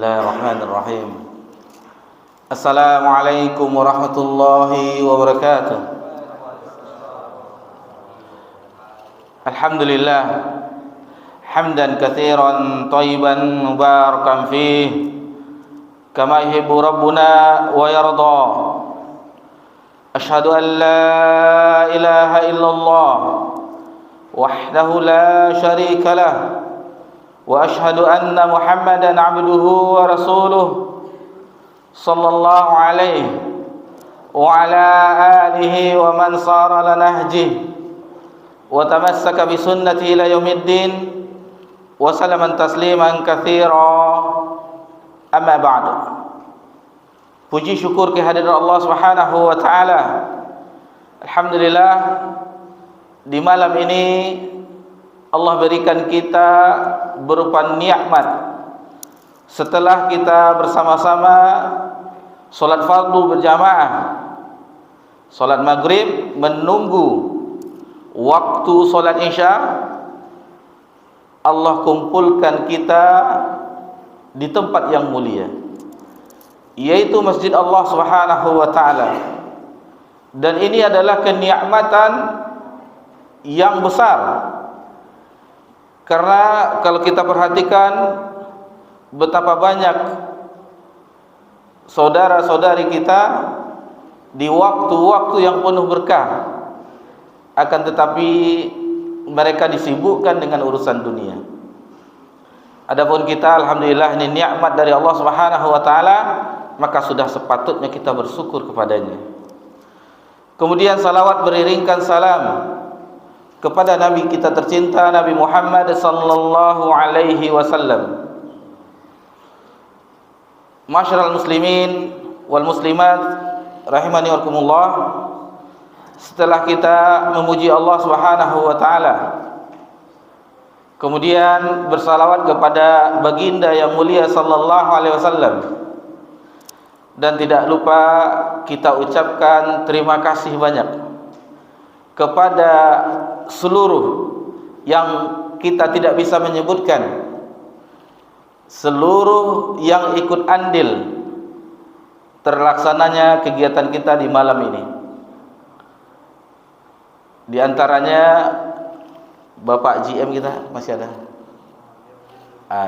Bismillahirrahmanirrahim. Assalamualaikum warahmatullahi wabarakatuh. Alhamdulillah hamdan katsiran thayyiban mubarakan fih kama yuhibbu rabbuna wa yarda. Asyhadu an la ilaha illallah wahdahu la syarika lah wa asyhadu anna Muhammadan abduhu wa rasuluh sallallahu alaihi wa ala alihi wa man sara ala nahjihi wa tamassaka bi sunnati ila yaumiddin wa salaman tasliman katsira. Amma ba'du. Puji syukur kehadirat Allah Subhanahu wa taala. Alhamdulillah, di malam ini Allah berikan kita berupa nikmat. Setelah kita bersama-sama solat fardu berjamaah, solat maghrib, menunggu waktu solat isya, Allah kumpulkan kita di tempat yang mulia, yaitu Masjid Allah Subhanahu wa taala. Dan ini adalah kenikmatan yang besar. Karena kalau kita perhatikan betapa banyak saudara-saudari kita di waktu-waktu yang penuh berkah, akan tetapi mereka disibukkan dengan urusan dunia. Adapun kita, alhamdulillah, ini nikmat dari Allah Subhanahu wa taala, maka sudah sepatutnya kita bersyukur kepadanya. Kemudian salawat beriringkan salam kepada Nabi kita tercinta, Nabi Muhammad sallallahu alaihi wasallam. Masyarul muslimin wal muslimat rahimani wa rahimakumullah. Setelah kita memuji Allah Subhanahu wa taala, kemudian bersalawat kepada baginda yang mulia sallallahu alaihi wasallam, dan tidak lupa kita ucapkan terima kasih banyak kepada seluruh yang kita tidak bisa menyebutkan, seluruh yang ikut andil terlaksananya kegiatan kita di malam ini. Di antaranya Bapak GM kita masih ada.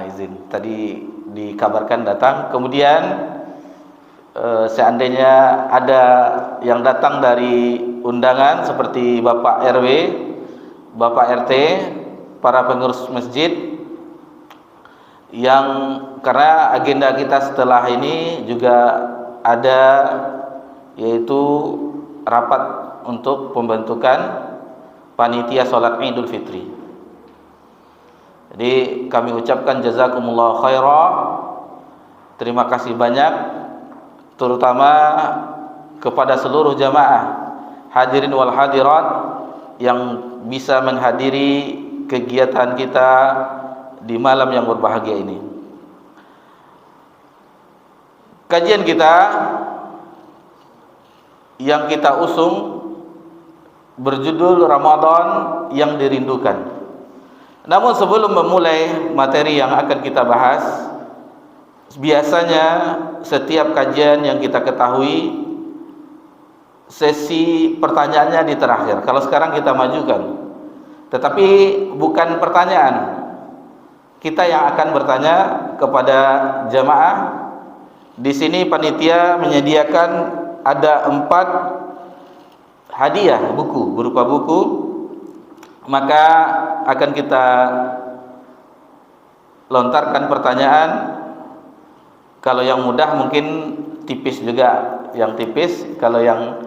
Izin, tadi dikabarkan datang. Kemudian seandainya ada yang datang dari undangan seperti Bapak RW, Bapak RT, para pengurus masjid, yang karena agenda kita setelah ini juga ada, yaitu rapat untuk pembentukan panitia sholat Idul Fitri. Jadi kami ucapkan jazakumullah khairah, terima kasih banyak, terutama kepada seluruh jamaah hadirin wal hadirat yang bisa menghadiri kegiatan kita di malam yang berbahagia ini. Kajian kita yang kita usung berjudul Ramadan yang dirindukan. Namun sebelum memulai materi yang akan kita bahas, biasanya setiap kajian yang kita ketahui sesi pertanyaannya di terakhir. Kalau sekarang kita majukan, tetapi bukan pertanyaan, kita yang akan bertanya kepada jamaah. Di sini panitia menyediakan ada 4 hadiah buku, berupa buku, maka akan kita lontarkan pertanyaan. Kalau yang mudah mungkin tipis juga, yang tipis. Kalau yang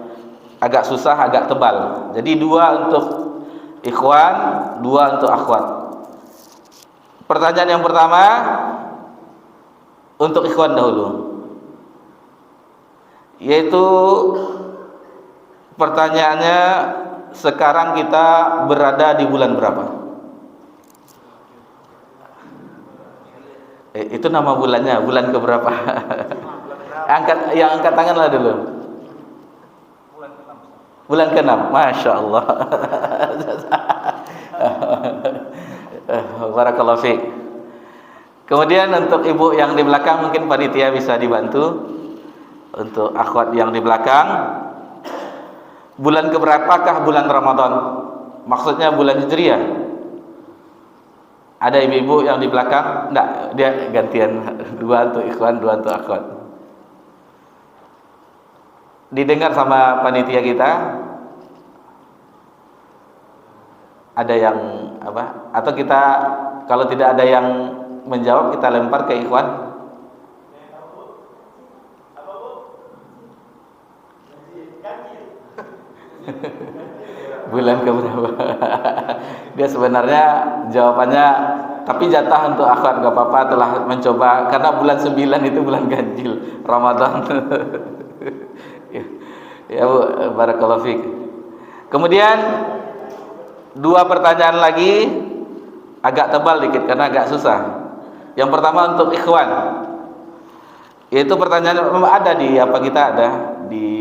agak susah agak tebal. Jadi 2 untuk ikhwan, 2 untuk akhwat. Pertanyaan yang pertama untuk ikhwan dahulu, yaitu pertanyaannya, sekarang kita berada di bulan berapa? Itu nama bulannya, bulan keberapa? Angkat tanganlah dulu. Bulan ke-6. Masya Allah. Barakallahu fiik. Kemudian untuk ibu yang di belakang mungkin panitia bisa dibantu. Untuk akhwat yang di belakang, bulan keberapakah bulan Ramadan? Maksudnya bulan Hijriah. Ada ibu-ibu yang di belakang? Enggak, dia gantian, dua untuk ikhwan, dua untuk akhwat. Didengar sama panitia kita? Ada yang apa? Atau kita kalau tidak ada yang menjawab, kita lempar ke ikhwan? Bulan keberapa? Dia sebenarnya jawabannya, tapi jatah untuk akhwat gak apa-apa, telah mencoba karena bulan 9 itu bulan ganjil Ramadan. Ya Bu, barakallahu fiik. Kemudian dua pertanyaan lagi, agak tebal dikit karena agak susah. Yang pertama untuk ikhwan, yaitu pertanyaan ada di apa, kita ada di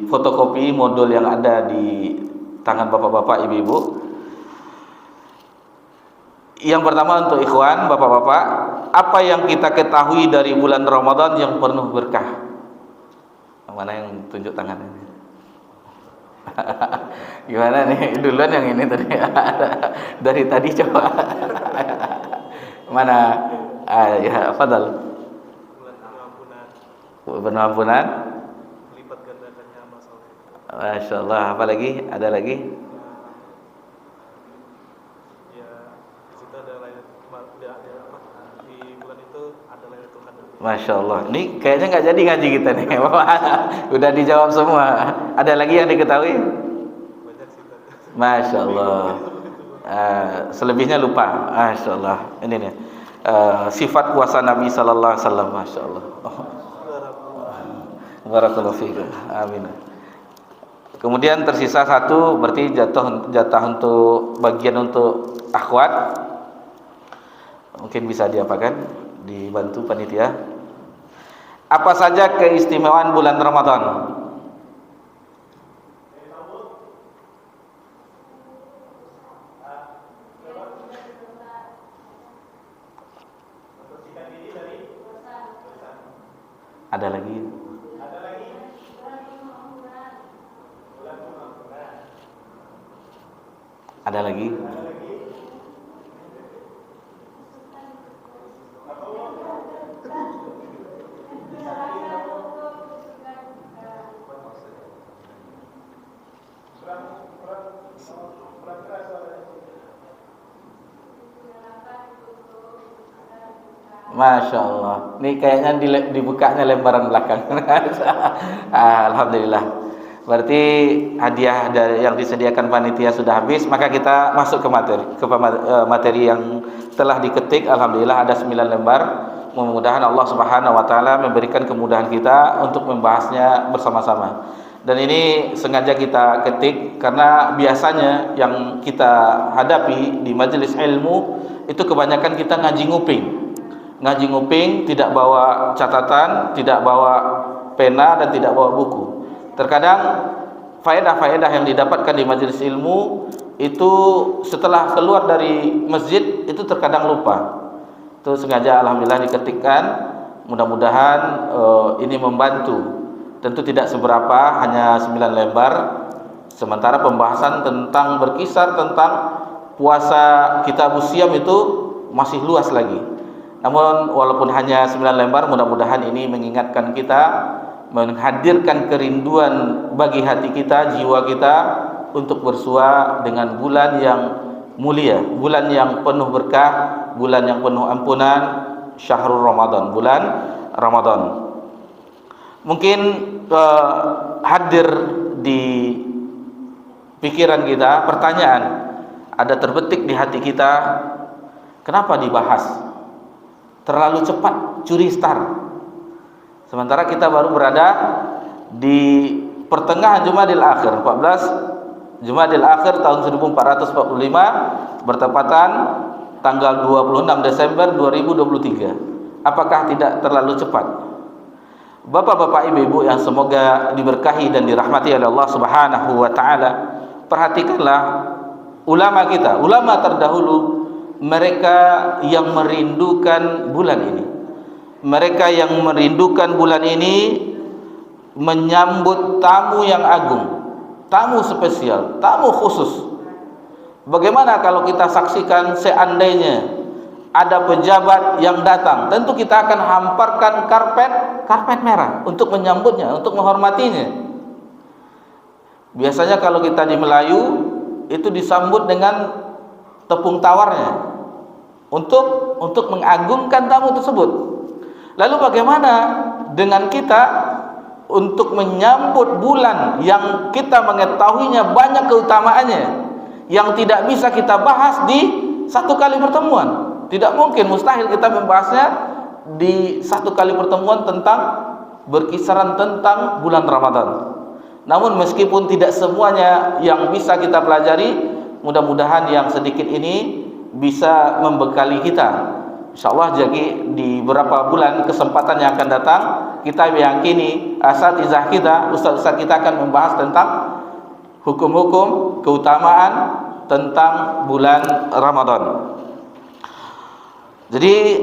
fotokopi modul yang ada di tangan bapak-bapak, ibu-ibu. Yang pertama untuk ikhwan, bapak-bapak, apa yang kita ketahui dari bulan Ramadan yang penuh berkah? Mana yang tunjuk tangannya? Gimana nih? Duluan yang ini tadi. Dari tadi coba. Mana? Ya, fadal. Bulan ampunan. Lipat gandakannya masalah. Masya Allah. Apa lagi? Ada lagi? Ya, di situ ada di bulan itu ada Lailatul Qadar. Masya Allah. Ini kayaknya nggak jadi ngaji kita nih. Udah dijawab semua. Ada lagi yang diketahui? Masya Allah. Selebihnya lupa. Masya Allah. Ini nih sifat puasa Nabi Sallallahu Alaihi Wasallam. Masya Allah. Barakallahu fiikum. Amin. Kemudian tersisa satu, berarti jatah untuk bagian untuk akhwat. Mungkin bisa diapakan? Dibantu panitia. Apa saja keistimewaan bulan Ramadan? Ada lagi? Ada lagi? Masya Allah. Ini kayaknya dibukanya lembaran belakang. Alhamdulillah. Berarti hadiah dari yang disediakan panitia sudah habis, maka kita masuk ke materi yang telah diketik. Alhamdulillah ada 9 lembar. Mudah-mudahan Allah Subhanahu wa taala memberikan kemudahan kita untuk membahasnya bersama-sama. Dan ini sengaja kita ketik karena biasanya yang kita hadapi di majelis ilmu itu kebanyakan kita ngaji nguping, tidak bawa catatan, tidak bawa pena, dan tidak bawa buku. Terkadang faedah-faedah yang didapatkan di majelis ilmu itu setelah keluar dari masjid itu terkadang lupa. Itu sengaja alhamdulillah diketikkan. Mudah-mudahan ini membantu. Tentu tidak seberapa, hanya 9 lembar. Sementara pembahasan tentang berkisar tentang puasa kitabus siam itu masih luas lagi. Namun walaupun hanya 9 lembar, mudah-mudahan ini mengingatkan kita, menghadirkan kerinduan bagi hati kita, jiwa kita untuk bersua dengan bulan yang mulia, bulan yang penuh berkah, bulan yang penuh ampunan, syahrul Ramadan, bulan Ramadan. Mungkin hadir di pikiran kita pertanyaan, ada terbetik di hati kita, kenapa dibahas? Terlalu cepat curi star. Sementara kita baru berada di pertengahan Jumadil Akhir, 14 Jumadil Akhir tahun 1445, bertepatan tanggal 26 Desember 2023. Apakah tidak terlalu cepat? Bapak-bapak, ibu-ibu yang semoga diberkahi dan dirahmati oleh Allah Subhanahu wa taala, perhatikanlah ulama kita, ulama terdahulu mereka yang merindukan bulan ini. Mereka yang merindukan bulan ini menyambut tamu yang agung, tamu spesial, tamu khusus. Bagaimana kalau kita saksikan seandainya ada pejabat yang datang, tentu kita akan hamparkan karpet merah untuk menyambutnya, untuk menghormatinya. Biasanya kalau kita di Melayu itu disambut dengan tepung tawarnya untuk mengagungkan tamu tersebut. Lalu bagaimana dengan kita untuk menyambut bulan yang kita mengetahuinya banyak keutamaannya, yang tidak bisa kita bahas di satu kali pertemuan? Tidak mungkin, mustahil kita membahasnya di satu kali pertemuan tentang berkisaran tentang bulan Ramadan. Namun meskipun tidak semuanya yang bisa kita pelajari, mudah-mudahan yang sedikit ini bisa membekali kita. InsyaAllah jadi di beberapa bulan kesempatan yang akan datang, kita meyakini asatizah kita, ustaz-ustaz kita akan membahas tentang hukum-hukum keutamaan tentang bulan Ramadan. Jadi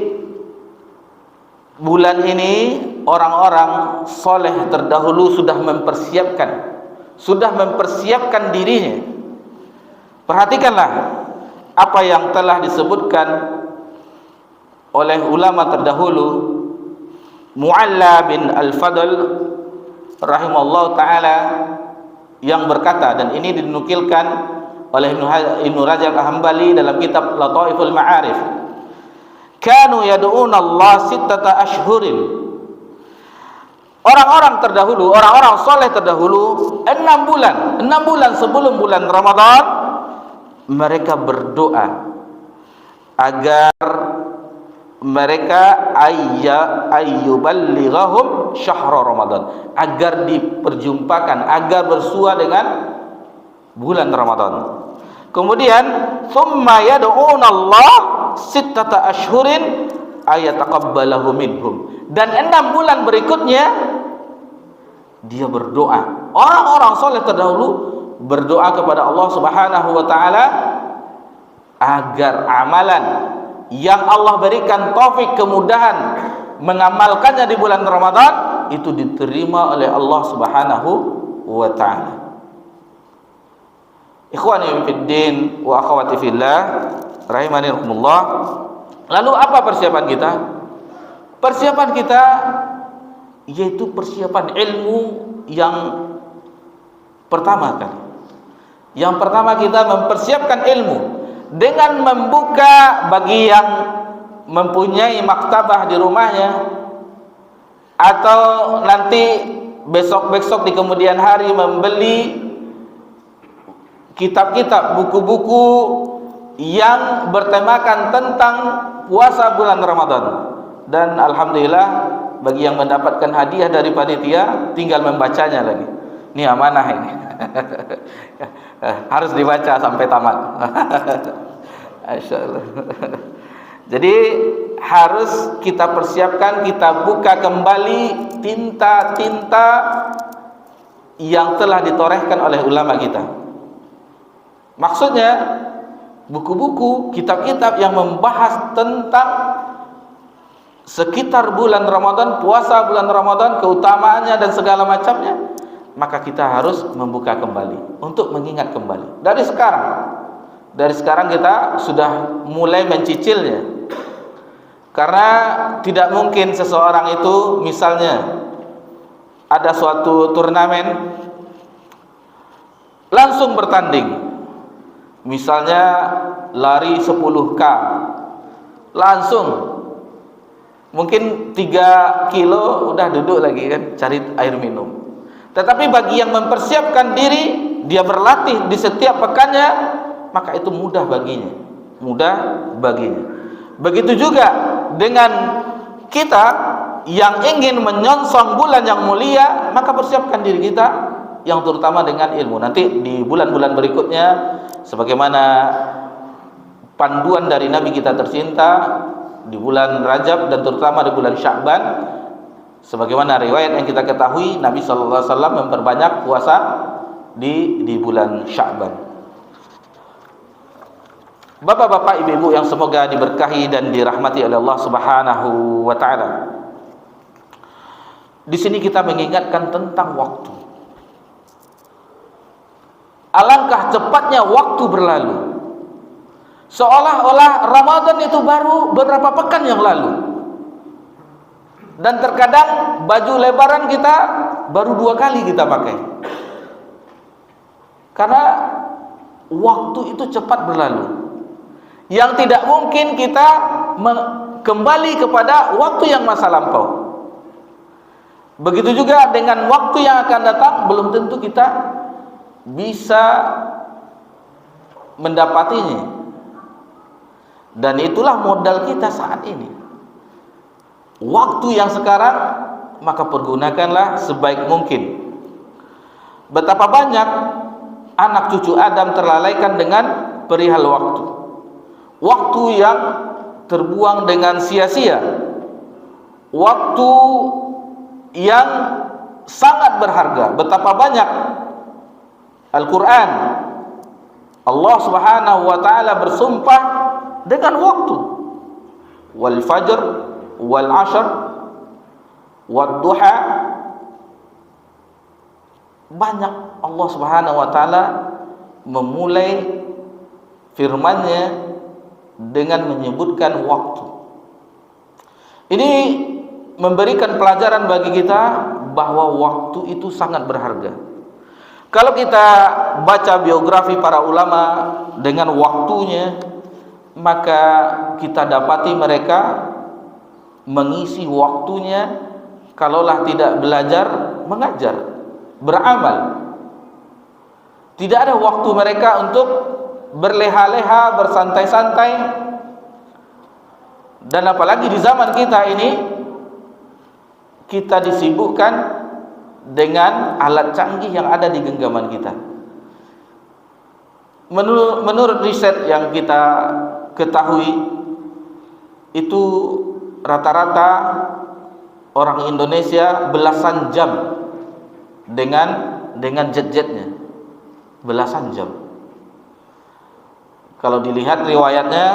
bulan ini orang-orang soleh terdahulu sudah mempersiapkan dirinya. Perhatikanlah apa yang telah disebutkan oleh ulama terdahulu. Mu'alla bin Al-Fadl rahimallahu ta'ala yang berkata, dan ini dinukilkan oleh Ibnu Rajab Al-Hambali dalam kitab Lataiful Ma'arif, kanu yad'una Allah sittata ashhurin. Orang-orang terdahulu, orang-orang soleh terdahulu 6 bulan sebelum bulan Ramadan, mereka berdoa agar mereka ayyuballighahum syahra Ramadan, agar diperjumpakan, agar bersua dengan bulan Ramadan. Kemudian thumma yad'una Allah sittata ashhurin ayataqabbalahu minhum, dan 6 bulan berikutnya dia berdoa. Orang-orang soleh terdahulu berdoa kepada Allah Subhanahu wa taala agar amalan yang Allah berikan taufik kemudahan mengamalkannya di bulan Ramadan itu diterima oleh Allah Subhanahu wa taala. Ikhwani fid din wa akhwati fillah rahimani rahimakumullah. Lalu apa persiapan kita? Persiapan kita yaitu persiapan ilmu yang pertama kali. Yang pertama kita mempersiapkan ilmu dengan membuka, bagi yang mempunyai maktabah di rumahnya atau nanti besok-besok di kemudian hari membeli kitab-kitab, buku-buku yang bertemakan tentang puasa bulan Ramadan. Dan alhamdulillah bagi yang mendapatkan hadiah dari panitia tinggal membacanya lagi. Ini amanah ini. Harus dibaca sampai tamat. Masyaallah. Jadi harus kita persiapkan, kita buka kembali tinta-tinta yang telah ditorehkan oleh ulama kita. Maksudnya buku-buku, kitab-kitab yang membahas tentang sekitar bulan Ramadan, puasa bulan Ramadan, keutamaannya dan segala macamnya, maka kita harus membuka kembali untuk mengingat kembali. Dari sekarang kita sudah mulai mencicilnya. Karena tidak mungkin seseorang itu misalnya ada suatu turnamen langsung bertanding. Misalnya lari 10K, langsung mungkin 3 kilo udah duduk lagi kan, cari air minum. Tetapi bagi yang mempersiapkan diri, dia berlatih di setiap pekannya, maka itu mudah baginya. Begitu juga dengan kita yang ingin menyongsong bulan yang mulia, maka persiapkan diri kita yang terutama dengan ilmu. Nanti di bulan-bulan berikutnya, sebagaimana panduan dari Nabi kita tercinta di bulan Rajab dan terutama di bulan Sya'ban, sebagaimana riwayat yang kita ketahui, Nabi SAW memperbanyak puasa di bulan Sya'ban. Bapak-bapak, ibu-ibu yang semoga diberkahi dan dirahmati oleh Allah Subhanahu wa taala. Di sini kita mengingatkan tentang waktu. Alangkah cepatnya waktu berlalu. Seolah-olah Ramadan itu baru beberapa pekan yang lalu. Dan terkadang baju lebaran kita baru 2 kali kita pakai. Karena waktu itu cepat berlalu. Yang tidak mungkin kita kembali kepada waktu yang masa lampau. Begitu juga dengan waktu yang akan datang, belum tentu kita bisa mendapatinya. Dan itulah modal kita saat ini. Waktu yang sekarang, maka pergunakanlah sebaik mungkin. Betapa banyak anak cucu Adam terlalaikan dengan perihal waktu. Waktu yang terbuang dengan sia-sia. Waktu yang sangat berharga. Betapa banyak Al-Quran, Allah Subhanahu wa ta'ala bersumpah dengan waktu. Wal fajr wal ashr wad duha. Banyak Allah Subhanahu wa ta'ala memulai firman-Nya dengan menyebutkan waktu. Ini memberikan pelajaran bagi kita bahwa waktu itu sangat berharga. Kalau kita baca biografi para ulama dengan waktunya, maka kita dapati mereka mengisi waktunya, kalaulah tidak belajar, mengajar, beramal. Tidak ada waktu mereka untuk berleha-leha, bersantai-santai. Dan apalagi di zaman kita ini, kita disibukkan dengan alat canggih yang ada di genggaman kita. Menurut riset yang kita ketahui, itu rata-rata orang Indonesia belasan jam dengan jet-jetnya, belasan jam. Kalau dilihat riwayatnya,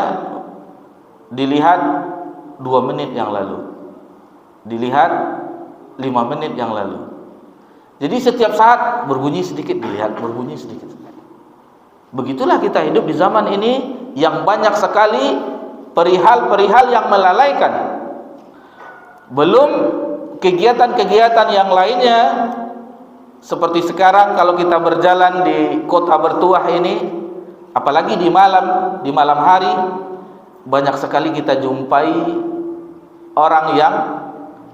dilihat 2 menit yang lalu, dilihat 5 menit yang lalu. Jadi setiap saat berbunyi sedikit, dilihat berbunyi sedikit. Begitulah kita hidup di zaman ini yang banyak sekali perihal-perihal yang melalaikan. Belum kegiatan-kegiatan yang lainnya. Seperti sekarang kalau kita berjalan di kota bertuah ini, apalagi di malam hari, banyak sekali kita jumpai orang yang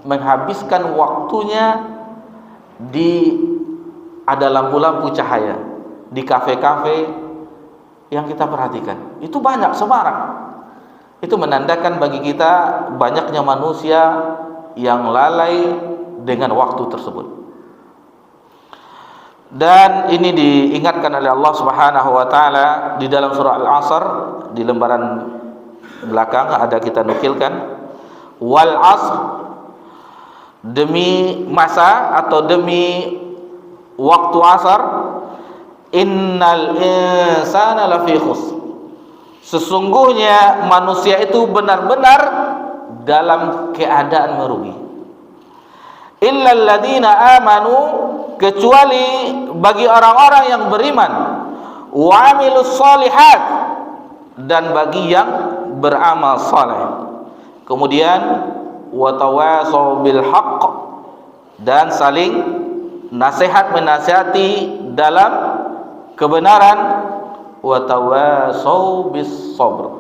menghabiskan waktunya ada lampu-lampu cahaya di kafe-kafe yang kita perhatikan. Itu banyak, semarak. Itu menandakan bagi kita banyaknya manusia yang lalai dengan waktu tersebut. Dan ini diingatkan oleh Allah Subhanahu wa taala di dalam surah Al-Asr, di lembaran belakang ada kita nukilkan, wal asr, demi masa atau demi waktu asar, innal insana lafi khusr, sesungguhnya manusia itu benar-benar dalam keadaan merugi. Illal ladzina amanu, kecuali bagi orang-orang yang beriman, wa amilus shalihat, dan bagi yang beramal saleh. Kemudian wa tawasau bil haqq, dan saling nasihat menasihati dalam kebenaran, wa tawasau bis sabr,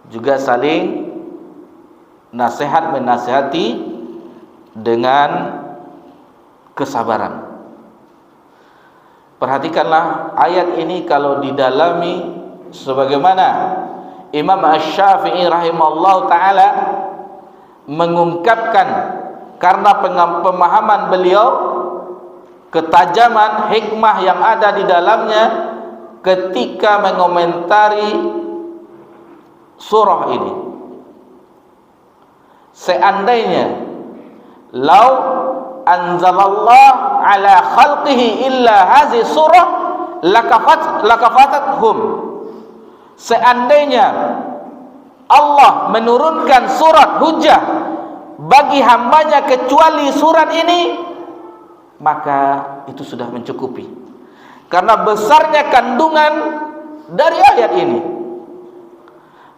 juga saling nasihat menasihati dengan kesabaran. Perhatikanlah ayat ini kalau didalami sebagaimana Imam Asy-Syafi'i rahimahullah ta'ala mengungkapkan, karena pemahaman beliau, ketajaman hikmah yang ada di dalamnya ketika mengomentari surah ini. Seandainya lau anzalallah ala khalqihi illa hazi surah lakafatat hum, seandainya Allah menurunkan surat hujah bagi hambanya kecuali surat ini, maka itu sudah mencukupi. Karena besarnya kandungan dari ayat ini,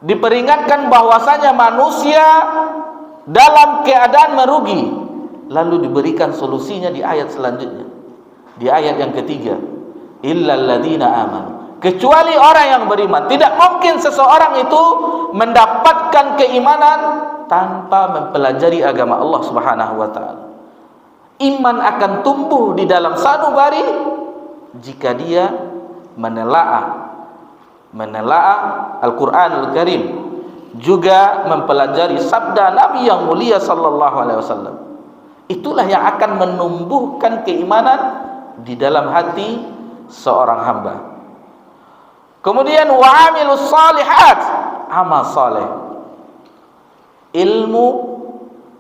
diperingatkan bahwasanya manusia dalam keadaan merugi, lalu diberikan solusinya di ayat selanjutnya, di ayat yang ketiga, illal ladzina amanu, kecuali orang yang beriman. Tidak mungkin seseorang itu mendapatkan keimanan tanpa mempelajari agama Allah Subhanahu wa taala. Iman akan tumbuh di dalam sanubari jika dia menelaah Al-Qur'anul Karim, juga mempelajari sabda Nabi yang mulia sallallahu alaihi wasallam. Itulah yang akan menumbuhkan keimanan di dalam hati seorang hamba. Kemudian wa'amilus salihat, amal saleh, ilmu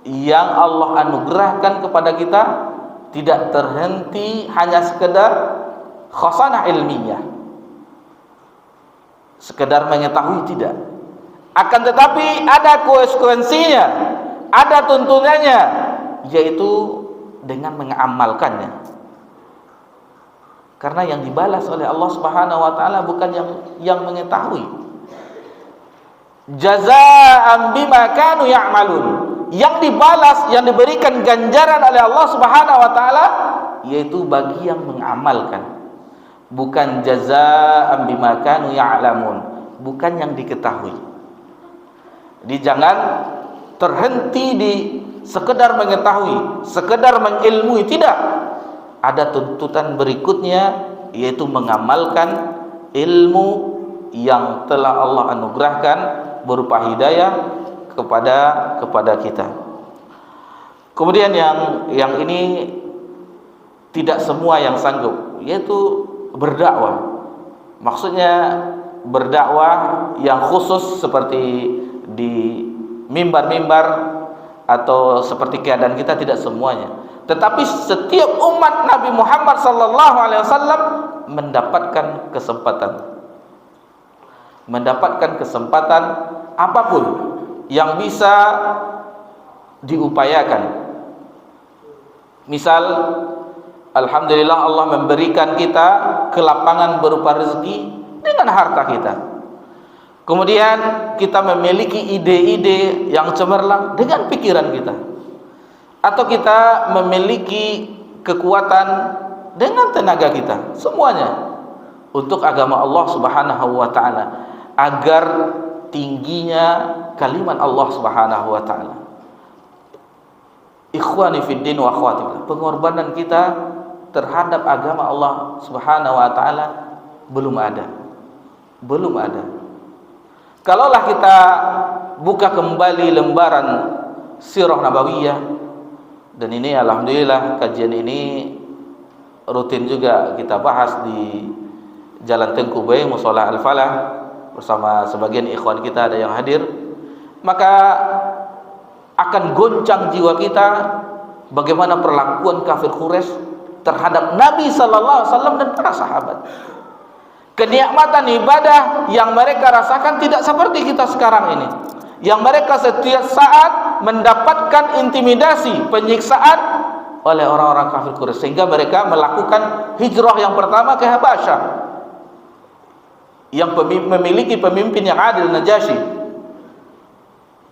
yang Allah anugerahkan kepada kita tidak terhenti hanya sekedar khasanah ilmiah, sekedar mengetahui, tidak. Akan tetapi ada konsekuensinya, ada tuntunannya, yaitu dengan mengamalkannya. Karena yang dibalas oleh Allah Subhanahu wa taala bukan yang mengetahui. Jazaa'an bima kanu ya'malun. Yang dibalas, yang diberikan ganjaran oleh Allah Subhanahu wa taala yaitu bagi yang mengamalkan. Bukan jazaa'an bima kanu ya'lamun, bukan yang diketahui. Jadi jangan terhenti di sekedar mengetahui, sekedar mengilmui, tidak. Ada tuntutan berikutnya, yaitu mengamalkan ilmu yang telah Allah anugerahkan berupa hidayah kepada kita. Kemudian yang ini tidak semua yang sanggup, yaitu berdakwah. Maksudnya berdakwah yang khusus seperti di mimbar-mimbar atau seperti keadaan kita, tidak semuanya. Tetapi setiap umat Nabi Muhammad sallallahu alaihi wasallam mendapatkan kesempatan apapun yang bisa diupayakan. Misal, alhamdulillah Allah memberikan kita kelapangan berupa rezeki dengan harta kita. Kemudian kita memiliki ide-ide yang cemerlang dengan pikiran kita, atau kita memiliki kekuatan dengan tenaga kita, semuanya untuk agama Allah Subhanahu wa taala, agar tingginya kalimat Allah Subhanahu wa taala. Ikhwani fid din wa akhwati, pengorbanan kita terhadap agama Allah Subhanahu wa taala belum ada. Kalaulah kita buka kembali lembaran Sirah Nabawiyah, dan ini alhamdulillah kajian ini rutin juga kita bahas di Jalan Tengku Bae, Mushola Al-Falah, bersama sebagian ikhwan kita ada yang hadir, maka akan goncang jiwa kita bagaimana perlakuan kafir Quraisy terhadap Nabi sallallahu alaihi wasallam dan para sahabat. Kenikmatan ibadah yang mereka rasakan tidak seperti kita sekarang ini, yang mereka setiap saat mendapatkan intimidasi, penyiksaan oleh orang-orang kafir Quraisy, sehingga mereka melakukan hijrah yang pertama ke Habasyah yang memiliki pemimpin yang adil, Najasyi.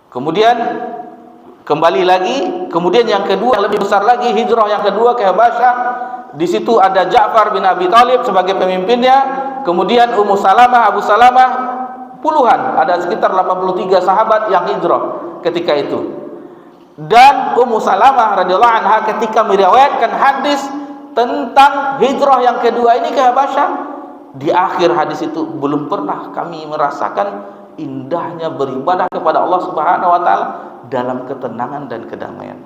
Kemudian kembali lagi, kemudian yang kedua yang lebih besar lagi, hijrah yang kedua ke Habasyah. Di situ ada Ja'far bin Abi Thalib sebagai pemimpinnya, kemudian Ummu Salamah, Abu Salamah, puluhan, ada sekitar 83 sahabat yang hijrah ketika itu. Dan Ummu Salamah radhiyallahu anha ketika meriwayatkan hadis tentang hijrah yang kedua ini ke Habasyah, di akhir hadis itu, belum pernah kami merasakan indahnya beribadah kepada Allah Subhanahu wa taala dalam ketenangan dan kedamaian.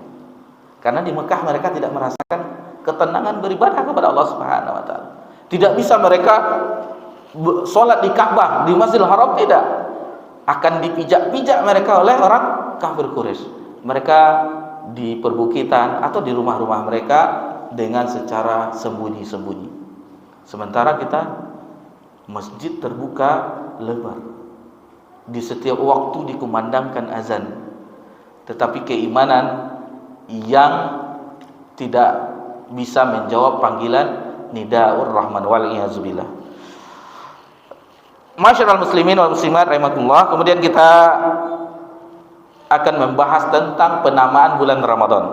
Karena di Mekah mereka tidak merasakan ketenangan beribadah kepada Allah Subhanahu wa taala. Tidak bisa mereka sholat di Ka'bah, di Masjidil Haram, tidak. Akan dipijak-pijak mereka oleh orang kafir Quraisy. Mereka di perbukitan atau di rumah-rumah mereka dengan secara sembunyi-sembunyi. Sementara kita masjid terbuka lebar, di setiap waktu dikumandangkan azan, tetapi keimanan yang tidak bisa menjawab panggilan nidaur rahman wal iyazubillah. Masyarul muslimin wal muslimat rahimakumullah. Kemudian kita akan membahas tentang penamaan bulan Ramadan.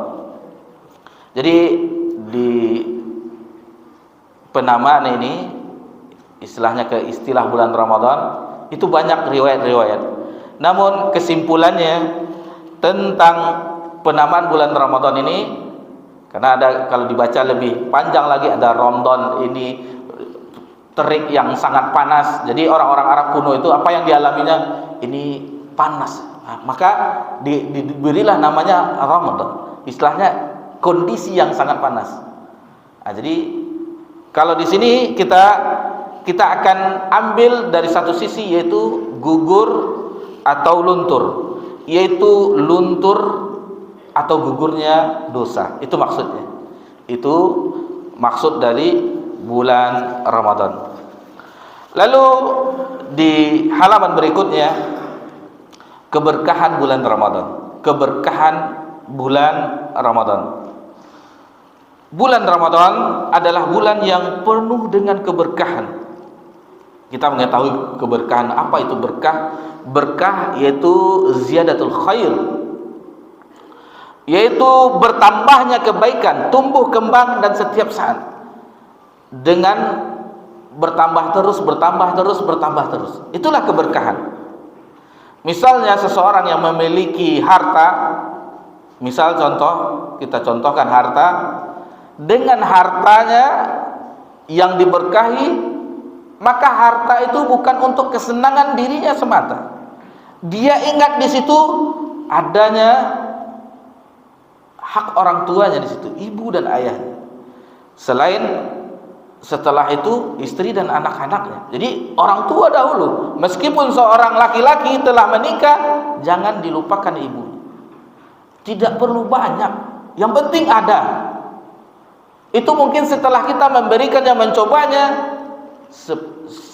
Jadi di penamaan ini, istilahnya ke istilah bulan Ramadan, itu banyak riwayat-riwayat. Namun kesimpulannya tentang penamaan bulan Ramadan ini, karena ada, kalau dibaca lebih panjang lagi, ada Ramadan ini terik yang sangat panas. Jadi orang-orang Arab kuno itu apa yang dialaminya, ini panas, maka diberilah namanya Ramadan, istilahnya kondisi yang sangat panas. Jadi kalau di sini kita akan ambil dari satu sisi, yaitu gugur atau luntur, yaitu luntur atau gugurnya dosa. Itu maksudnya. Itu maksud dari bulan Ramadan. Lalu di halaman berikutnya, keberkahan bulan Ramadan. Keberkahan bulan Ramadan. Bulan Ramadan adalah bulan yang penuh dengan keberkahan. Kita mengetahui keberkahan. Apa itu berkah? Berkah yaitu ziyadatul khair, yaitu bertambahnya kebaikan, tumbuh kembang dan setiap saat, dengan bertambah terus, bertambah terus, bertambah terus. Itulah keberkahan. Misalnya seseorang yang memiliki harta, misal contoh, kita contohkan harta, dengan hartanya yang diberkahi, maka harta itu bukan untuk kesenangan dirinya semata. Dia ingat di situ adanya hak orang tuanya di situ, ibu dan ayahnya. Selain setelah itu istri dan anak-anaknya. Jadi orang tua dahulu, meskipun seorang laki-laki telah menikah, jangan dilupakan ibunya. Tidak perlu banyak, yang penting ada. Itu mungkin setelah kita memberikannya, mencobanya,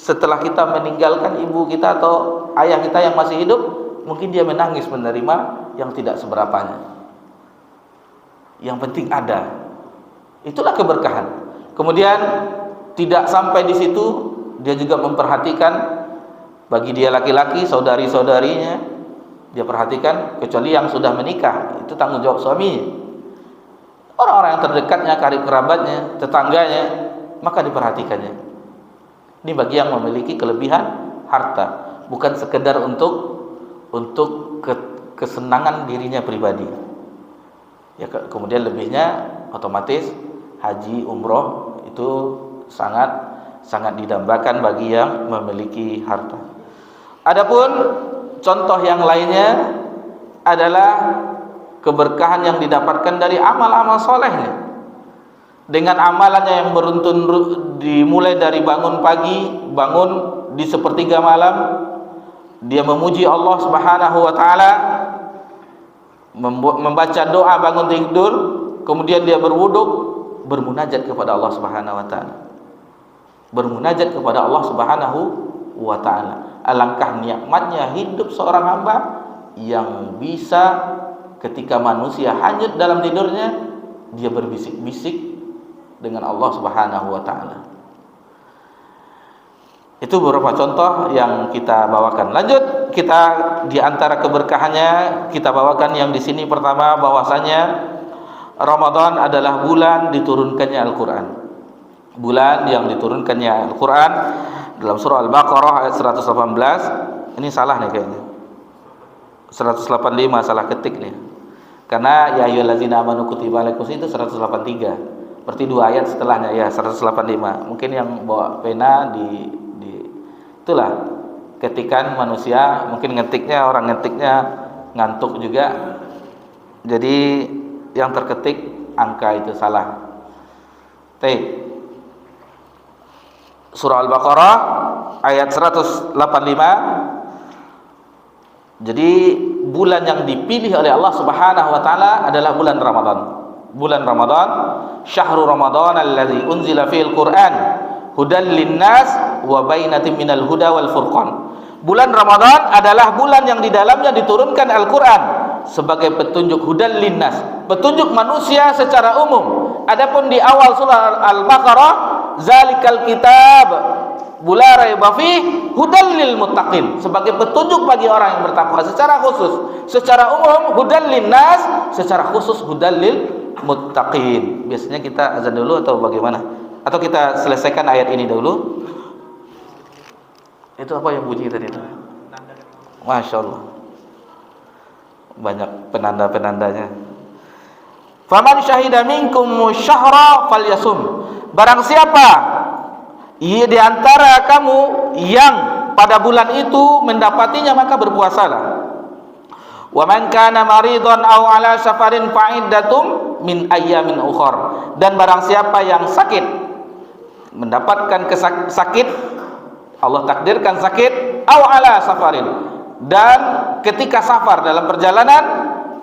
setelah kita meninggalkan ibu kita atau ayah kita yang masih hidup, mungkin dia menangis menerima yang tidak seberapanya. Yang penting ada. Itulah keberkahan. Kemudian tidak sampai di situ, dia juga memperhatikan bagi dia laki-laki, saudari-saudarinya dia perhatikan, kecuali yang sudah menikah, itu tanggung jawab suaminya. Orang-orang yang terdekatnya, karib kerabatnya, tetangganya, maka diperhatikannya. Ini bagi yang memiliki kelebihan harta, bukan sekedar untuk kesenangan dirinya pribadi. Ya, kemudian lebihnya otomatis haji, umroh itu sangat didambakan bagi yang memiliki harta. Adapun contoh yang lainnya adalah keberkahan yang didapatkan dari amal-amal solehnya. Dengan amalannya yang beruntun, dimulai dari bangun pagi, bangun di sepertiga malam, dia memuji Allah Subhanahu wa taala, membaca doa bangun tidur, kemudian dia berwuduk, bermunajat kepada Allah Subhanahu wa taala. Bermunajat kepada Allah Subhanahu wa taala. Alangkah nikmatnya hidup seorang hamba yang bisa ketika manusia hanyut dalam tidurnya, dia berbisik-bisik dengan Allah Subhanahu wa taala. Itu beberapa contoh yang kita bawakan. Lanjut, kita di antara keberkahannya kita bawakan yang di sini pertama, bahwasanya Ramadan adalah bulan diturunkannya Al-Qur'an. Bulan yang diturunkannya Al-Qur'an. Dalam surah Al-Baqarah ayat 118. Ini salah nih kayaknya. 185 salah ketik nih. Karena ya ayyuhallazina amanu kutiba alaikumus itu 183. Berarti dua ayat setelahnya ya 185. Mungkin yang bawa pena di itulah ketikan manusia, mungkin orang ngetiknya ngantuk juga. Jadi yang terketik angka itu salah. Surah Al-Baqarah ayat 185. Jadi bulan yang dipilih oleh Allah Subhanahu wa taala adalah bulan Ramadan. Bulan Ramadan, syahrul Ramadan allazi unzila fil Qur'an hudal linnas wa bainatin minal huda wal furqan. Bulan Ramadan adalah bulan yang di dalamnya diturunkan Al-Qur'an sebagai petunjuk hudal linnas, petunjuk manusia secara umum. Adapun di awal surah Al-Baqarah, zalikal kitab la raiba fih hudal lil muttaqin, sebagai petunjuk bagi orang yang bertakwa secara khusus. Secara umum hudal linnas, secara khusus hudal lil muttaqin. Biasanya kita azan dulu atau bagaimana? Atau kita selesaikan ayat ini dulu? Itu apa yang bunyi tadi itu? Masya Allah, banyak penanda-penandanya. Faman syahida minkum syahra falyasum. Barang siapa di antara kamu yang pada bulan itu mendapatinya, maka berpuasalah. Wa man kana maridun aw ala safarin fa'iddatum min ayyamin ukhar. Dan barang siapa yang sakit, mendapatkan sakit, Allah takdirkan sakit, aw ala safarin, dan ketika safar dalam perjalanan,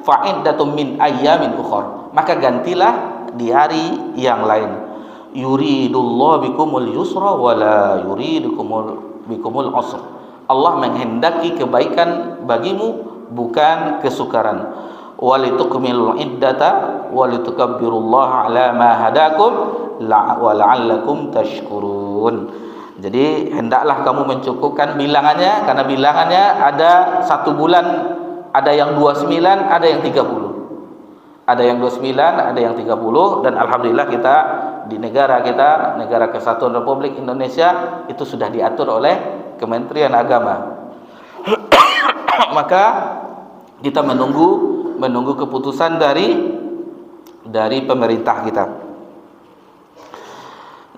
fa'iddatum min ayyamin ukhar, maka gantilah di hari yang lain. Yuridullahu bikumul yusra wa la bikumul usra. Allah menghendaki kebaikan bagimu, bukan kesukaran. Walitukmilul iddata walitukabbirullaha ala ma hadakum wa la'allakum tashkurun. Jadi hendaklah kamu mencukupkan bilangannya, karena bilangannya ada satu bulan, ada yang 29, ada yang 30. Ada yang 29, ada yang 30, dan alhamdulillah kita di negara kita, Negara Kesatuan Republik Indonesia, itu sudah diatur oleh Kementerian Agama. Maka kita menunggu keputusan dari pemerintah kita.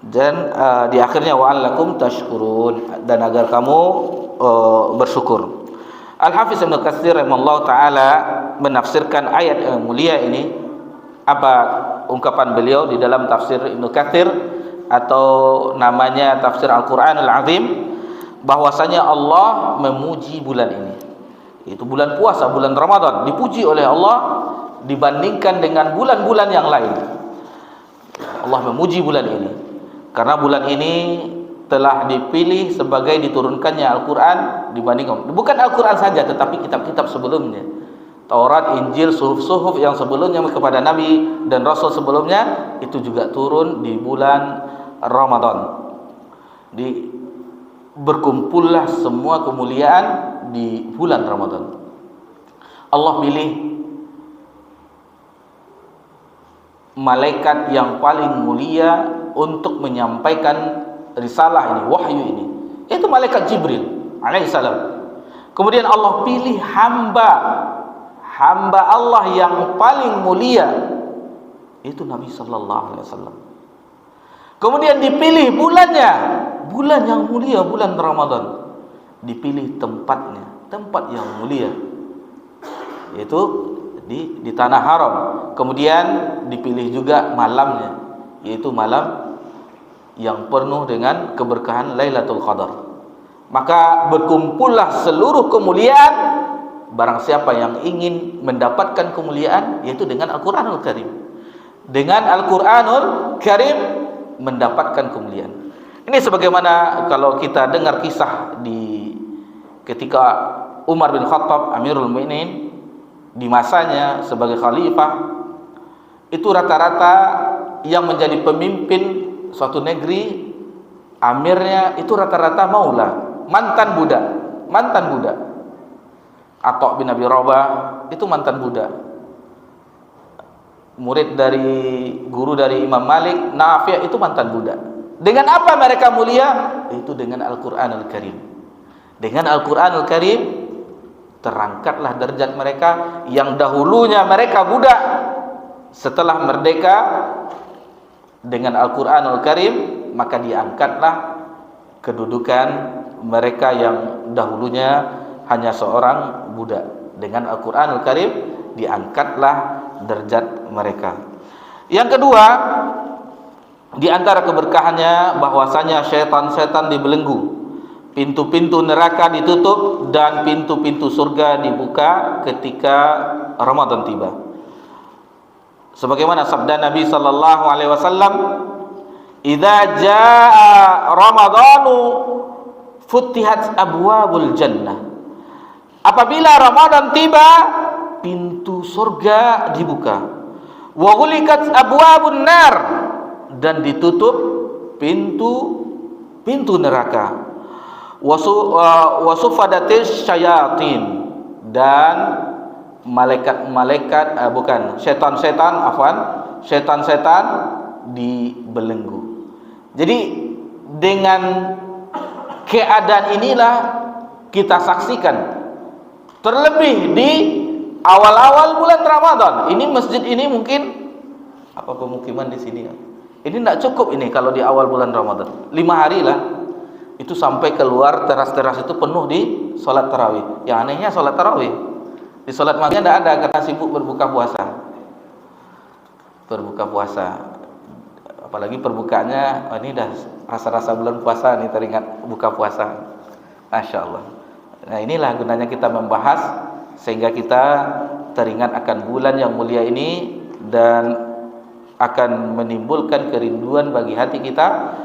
Dan di akhirnya wa'allakum tashkurun, dan agar kamu bersyukur. Al-Hafiz Ibnu Katsir rahimahullah taala menafsirkan ayat yang mulia ini. Apa ungkapan beliau di dalam tafsir Ibnu Katsir, atau namanya tafsir Al-Qur'anul Azim, bahwasanya Allah memuji bulan ini, itu bulan puasa, bulan Ramadan, dipuji oleh Allah dibandingkan dengan bulan-bulan yang lain. Allah memuji bulan ini karena bulan ini telah dipilih sebagai diturunkannya Al-Quran dibandingkan, bukan Al-Quran saja, tetapi kitab-kitab sebelumnya, Taurat, Injil, suhuf-suhuf yang sebelumnya kepada Nabi dan Rasul sebelumnya, itu juga turun di bulan Ramadan. Berkumpullah semua kemuliaan di bulan Ramadan. Allah pilih malaikat yang paling mulia untuk menyampaikan risalah ini, wahyu ini, itu malaikat Jibril alaihissalam. Kemudian Allah pilih hamba Allah yang paling mulia, itu Nabi sallallahu alaihi wasallam. Kemudian dipilih bulannya, bulan yang mulia, bulan Ramadan. Dipilih tempatnya, tempat yang mulia, yaitu di tanah haram. Kemudian dipilih juga malamnya, yaitu malam yang penuh dengan keberkahan Lailatul Qadar. Maka berkumpullah seluruh kemuliaan barang siapa yang ingin mendapatkan kemuliaan, yaitu dengan Al-Qur'anul Karim. Dengan Al-Qur'anul Karim mendapatkan kemuliaan. Ini sebagaimana kalau kita dengar kisah ketika Umar bin Khattab Amirul Mukminin di masanya sebagai khalifah, itu rata-rata yang menjadi pemimpin suatu negeri, amirnya itu rata-rata maula, mantan budak. Atha bin Abi Rabah itu mantan budak, murid dari guru dari Imam Malik, Nafi' itu mantan budak. Dengan apa mereka mulia? Itu dengan Al-Qur'anul Karim. Dengan Al-Qur'anul Karim terangkatlah derajat mereka yang dahulunya mereka budak. Setelah merdeka dengan Al-Qur'anul Karim, maka diangkatlah kedudukan mereka yang dahulunya hanya seorang budak. Dengan Al-Qur'anul Karim diangkatlah derajat mereka. Yang kedua, di antara keberkahannya bahwasanya syaitan-syaitan dibelenggu, pintu-pintu neraka ditutup, dan pintu-pintu surga dibuka ketika Ramadan tiba. Sebagaimana sabda Nabi sallallahu alaihi wasallam, idza jaa ramadhanu futihat abwabul jannah. Apabila Ramadan tiba, pintu surga dibuka. Wa ghulikat abwabun nar, dan ditutup pintu neraka. Wa sufadatis syayatin, dan setan-setan dibelenggu. Jadi dengan keadaan inilah kita saksikan, terlebih di awal-awal bulan Ramadan. Ini masjid ini mungkin apa pemukiman di sini ya? Ini tidak cukup ini kalau di awal bulan Ramadan. 5 hari lah. Itu sampai keluar teras-teras itu penuh di sholat tarawih. Yang anehnya sholat tarawih, di sholat maghrib tidak ada karena sibuk berbuka puasa. Apalagi perbukaannya, ini dah rasa-rasa bulan puasa nih, teringat buka puasa. Masya Allah. Nah, inilah gunanya kita membahas, sehingga kita teringat akan bulan yang mulia ini dan akan menimbulkan kerinduan bagi hati kita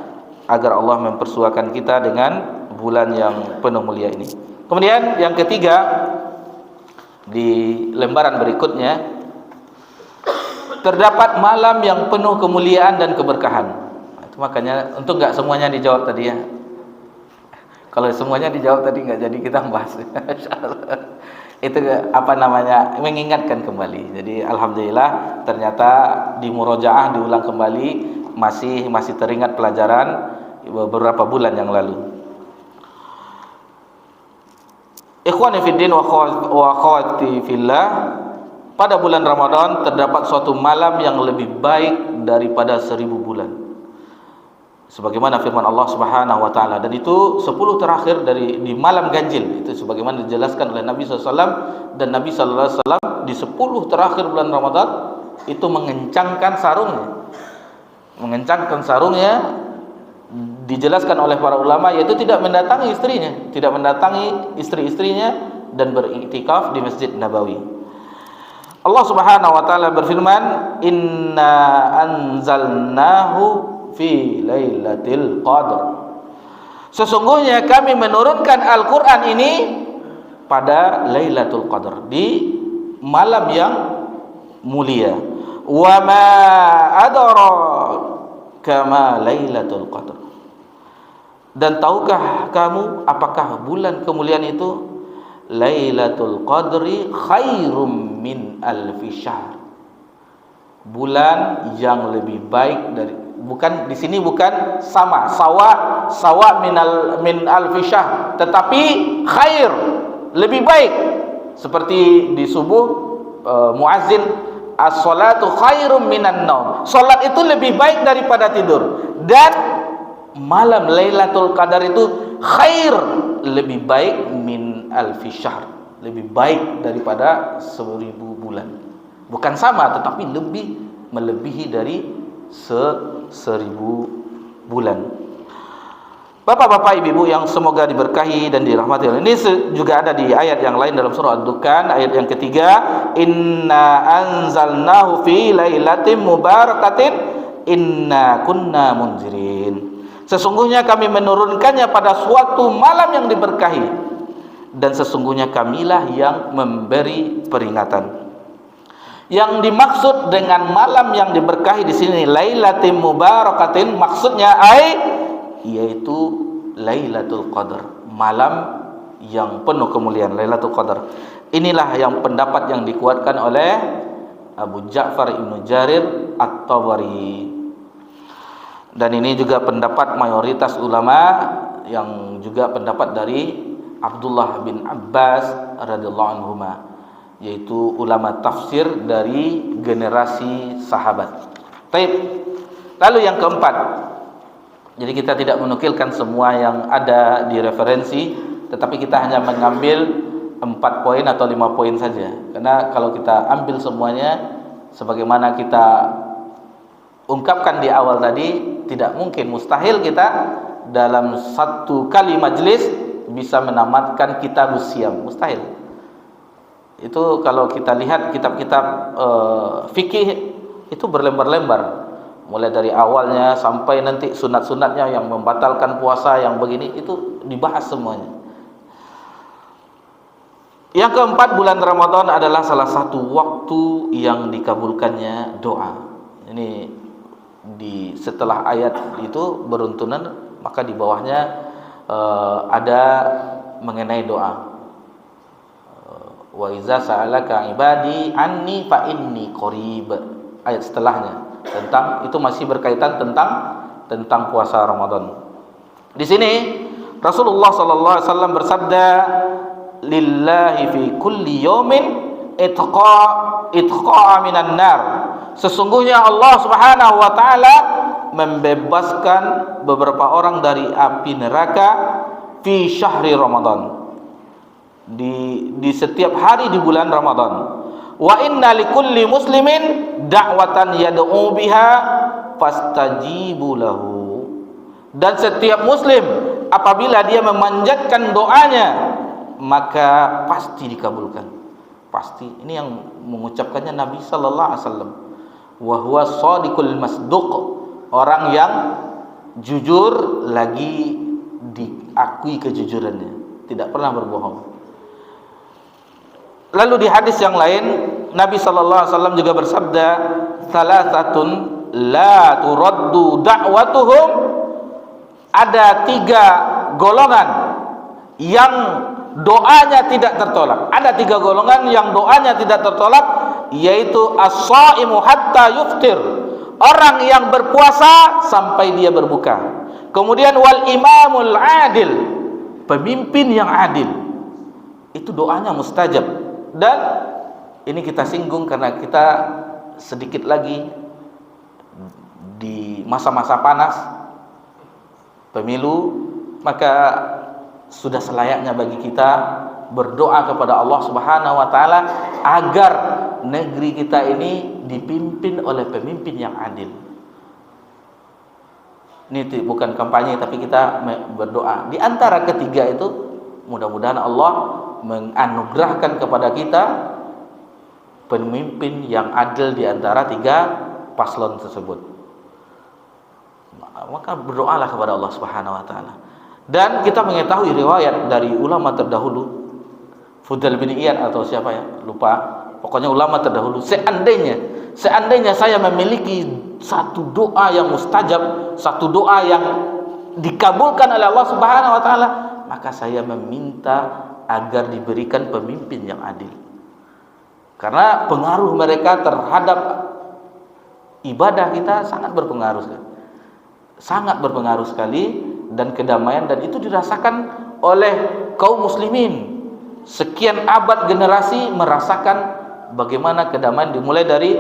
agar Allah mempersuakan kita dengan bulan yang penuh mulia ini. Kemudian yang ketiga, di lembaran berikutnya terdapat malam yang penuh kemuliaan dan keberkahan. Itu makanya untuk enggak semuanya dijawab tadi ya. Kalau semuanya dijawab tadi enggak jadi kita bahas. Itu mengingatkan kembali. Jadi alhamdulillah ternyata di murojaah diulang kembali, masih teringat pelajaran beberapa bulan yang lalu. Ikhwani fiddin wa akhwati fillah, pada bulan Ramadan terdapat suatu malam yang lebih baik daripada 1000 bulan. Sebagaimana firman Allah Subhanahu wa taala, dan itu 10 terakhir di malam ganjil, itu sebagaimana dijelaskan oleh Nabi SAW, dan Nabi SAW di 10 terakhir bulan Ramadan itu mengencangkan sarungnya, dijelaskan oleh para ulama, yaitu tidak mendatangi istri-istrinya dan beriktikaf di Masjid Nabawi. Allah Subhanahu wa taala berfirman, "Inna anzalnahu fi lailatul qadr." Sesungguhnya kami menurunkan Al-Qur'an ini pada Lailatul Qadar, di malam yang mulia. Wa ma adraka ma Lailatul Qadar. Dan tahukah kamu apakah bulan kemuliaan itu? Lailatul Qadri khairum min alfi syahr. Bulan yang lebih baik dari, bukan di sini bukan sawa min alfi syahr, tetapi khair, lebih baik. Seperti di subuh muazzin, as-salatu khairum minan naum. Salat itu lebih baik daripada tidur. Dan malam Lailatul Qadar itu khair, lebih baik min alfi syahr, lebih baik daripada 1000 bulan. Bukan sama, tetapi melebihi dari 1000 bulan. Bapak-bapak, ibu-ibu yang semoga diberkahi dan dirahmati Allah, ini juga ada di ayat yang lain dalam surah Ad-Dukhan, ayat yang ketiga, inna anzalnahu fi lailatin mubarakatin inna kunna munzirin. Sesungguhnya kami menurunkannya pada suatu malam yang diberkahi, dan sesungguhnya kamilah yang memberi peringatan. Yang dimaksud dengan malam yang diberkahi di sini lailatin mubarakatin, maksudnya yaitu Lailatul Qadar, malam yang penuh kemuliaan, Lailatul Qadar. Inilah yang pendapat yang dikuatkan oleh Abu Ja'far Ibnu Jarir At-Tabari. Dan ini juga pendapat mayoritas ulama, yang juga pendapat dari Abdullah bin Abbas radhiyallahu anhuma, yaitu ulama tafsir dari generasi sahabat. Baik. Lalu yang keempat, jadi kita tidak menukilkan semua yang ada di referensi, tetapi kita hanya mengambil 4 poin atau 5 poin saja. Karena kalau kita ambil semuanya sebagaimana kita ungkapkan di awal tadi, tidak mungkin, mustahil kita dalam satu kali majlis bisa menamatkan kitab Siyam, mustahil. Itu kalau kita lihat kitab-kitab fikih itu berlembar-lembar, mulai dari awalnya sampai nanti sunat-sunatnya yang membatalkan puasa, yang begini, itu dibahas semuanya. Yang keempat, bulan Ramadan adalah salah satu waktu yang dikabulkannya doa. Ini setelah ayat itu beruntunan, maka di bawahnya ada mengenai doa. Wa iza sa'alaka ibadi anni fa inni qarib. Ayat setelahnya tentang itu masih berkaitan tentang puasa Ramadan. Di sini Rasulullah sallallahu alaihi wasallam bersabda, lillahi fi kulli yawmin itqa minan nar. Sesungguhnya Allah Subhanahu wa taala membebaskan beberapa orang dari api neraka fi syahri Ramadan. Di setiap hari di bulan Ramadan. Wa inna likulli muslimin da'watan yad'u biha fastajibu lahu. Dan setiap muslim apabila dia memanjatkan doanya, maka pasti dikabulkan. Pasti. Ini yang mengucapkannya Nabi sallallahu alaihi wasallam. Wa huwa shadiqul masduq. Orang yang jujur lagi diakui kejujurannya, tidak pernah berbohong. Lalu di hadis yang lain Nabi sallallahu alaihi wasallam juga bersabda, "Thalathatun la turaddu da'watuhum." Ada 3 golongan yang doanya tidak tertolak. Ada 3 golongan yang doanya tidak tertolak, yaitu as-shaimu hatta yuftir. Orang yang berpuasa sampai dia berbuka. Kemudian wal imamul adil, pemimpin yang adil. Itu doanya mustajab. Dan ini kita singgung karena kita sedikit lagi di masa-masa panas pemilu, maka sudah selayaknya bagi kita berdoa kepada Allah Subhanahu wa taala agar negeri kita ini dipimpin oleh pemimpin yang adil. Ini bukan kampanye, tapi kita berdoa. Di antara ketiga itu mudah-mudahan Allah menganugerahkan kepada kita pemimpin yang adil di antara 3 paslon tersebut. Maka berdoalah kepada Allah Subhanahu wa taala. Dan kita mengetahui riwayat dari ulama terdahulu, Fudail bin Iyad atau siapa ya, lupa. Pokoknya ulama terdahulu, seandainya saya memiliki satu doa yang mustajab, satu doa yang dikabulkan oleh Allah Subhanahu wa taala, maka saya meminta agar diberikan pemimpin yang adil. Karena pengaruh mereka terhadap ibadah kita sangat berpengaruh sekali. Sangat berpengaruh sekali, dan kedamaian, dan itu dirasakan oleh kaum muslimin. Sekian abad generasi merasakan bagaimana kedamaian, dimulai dari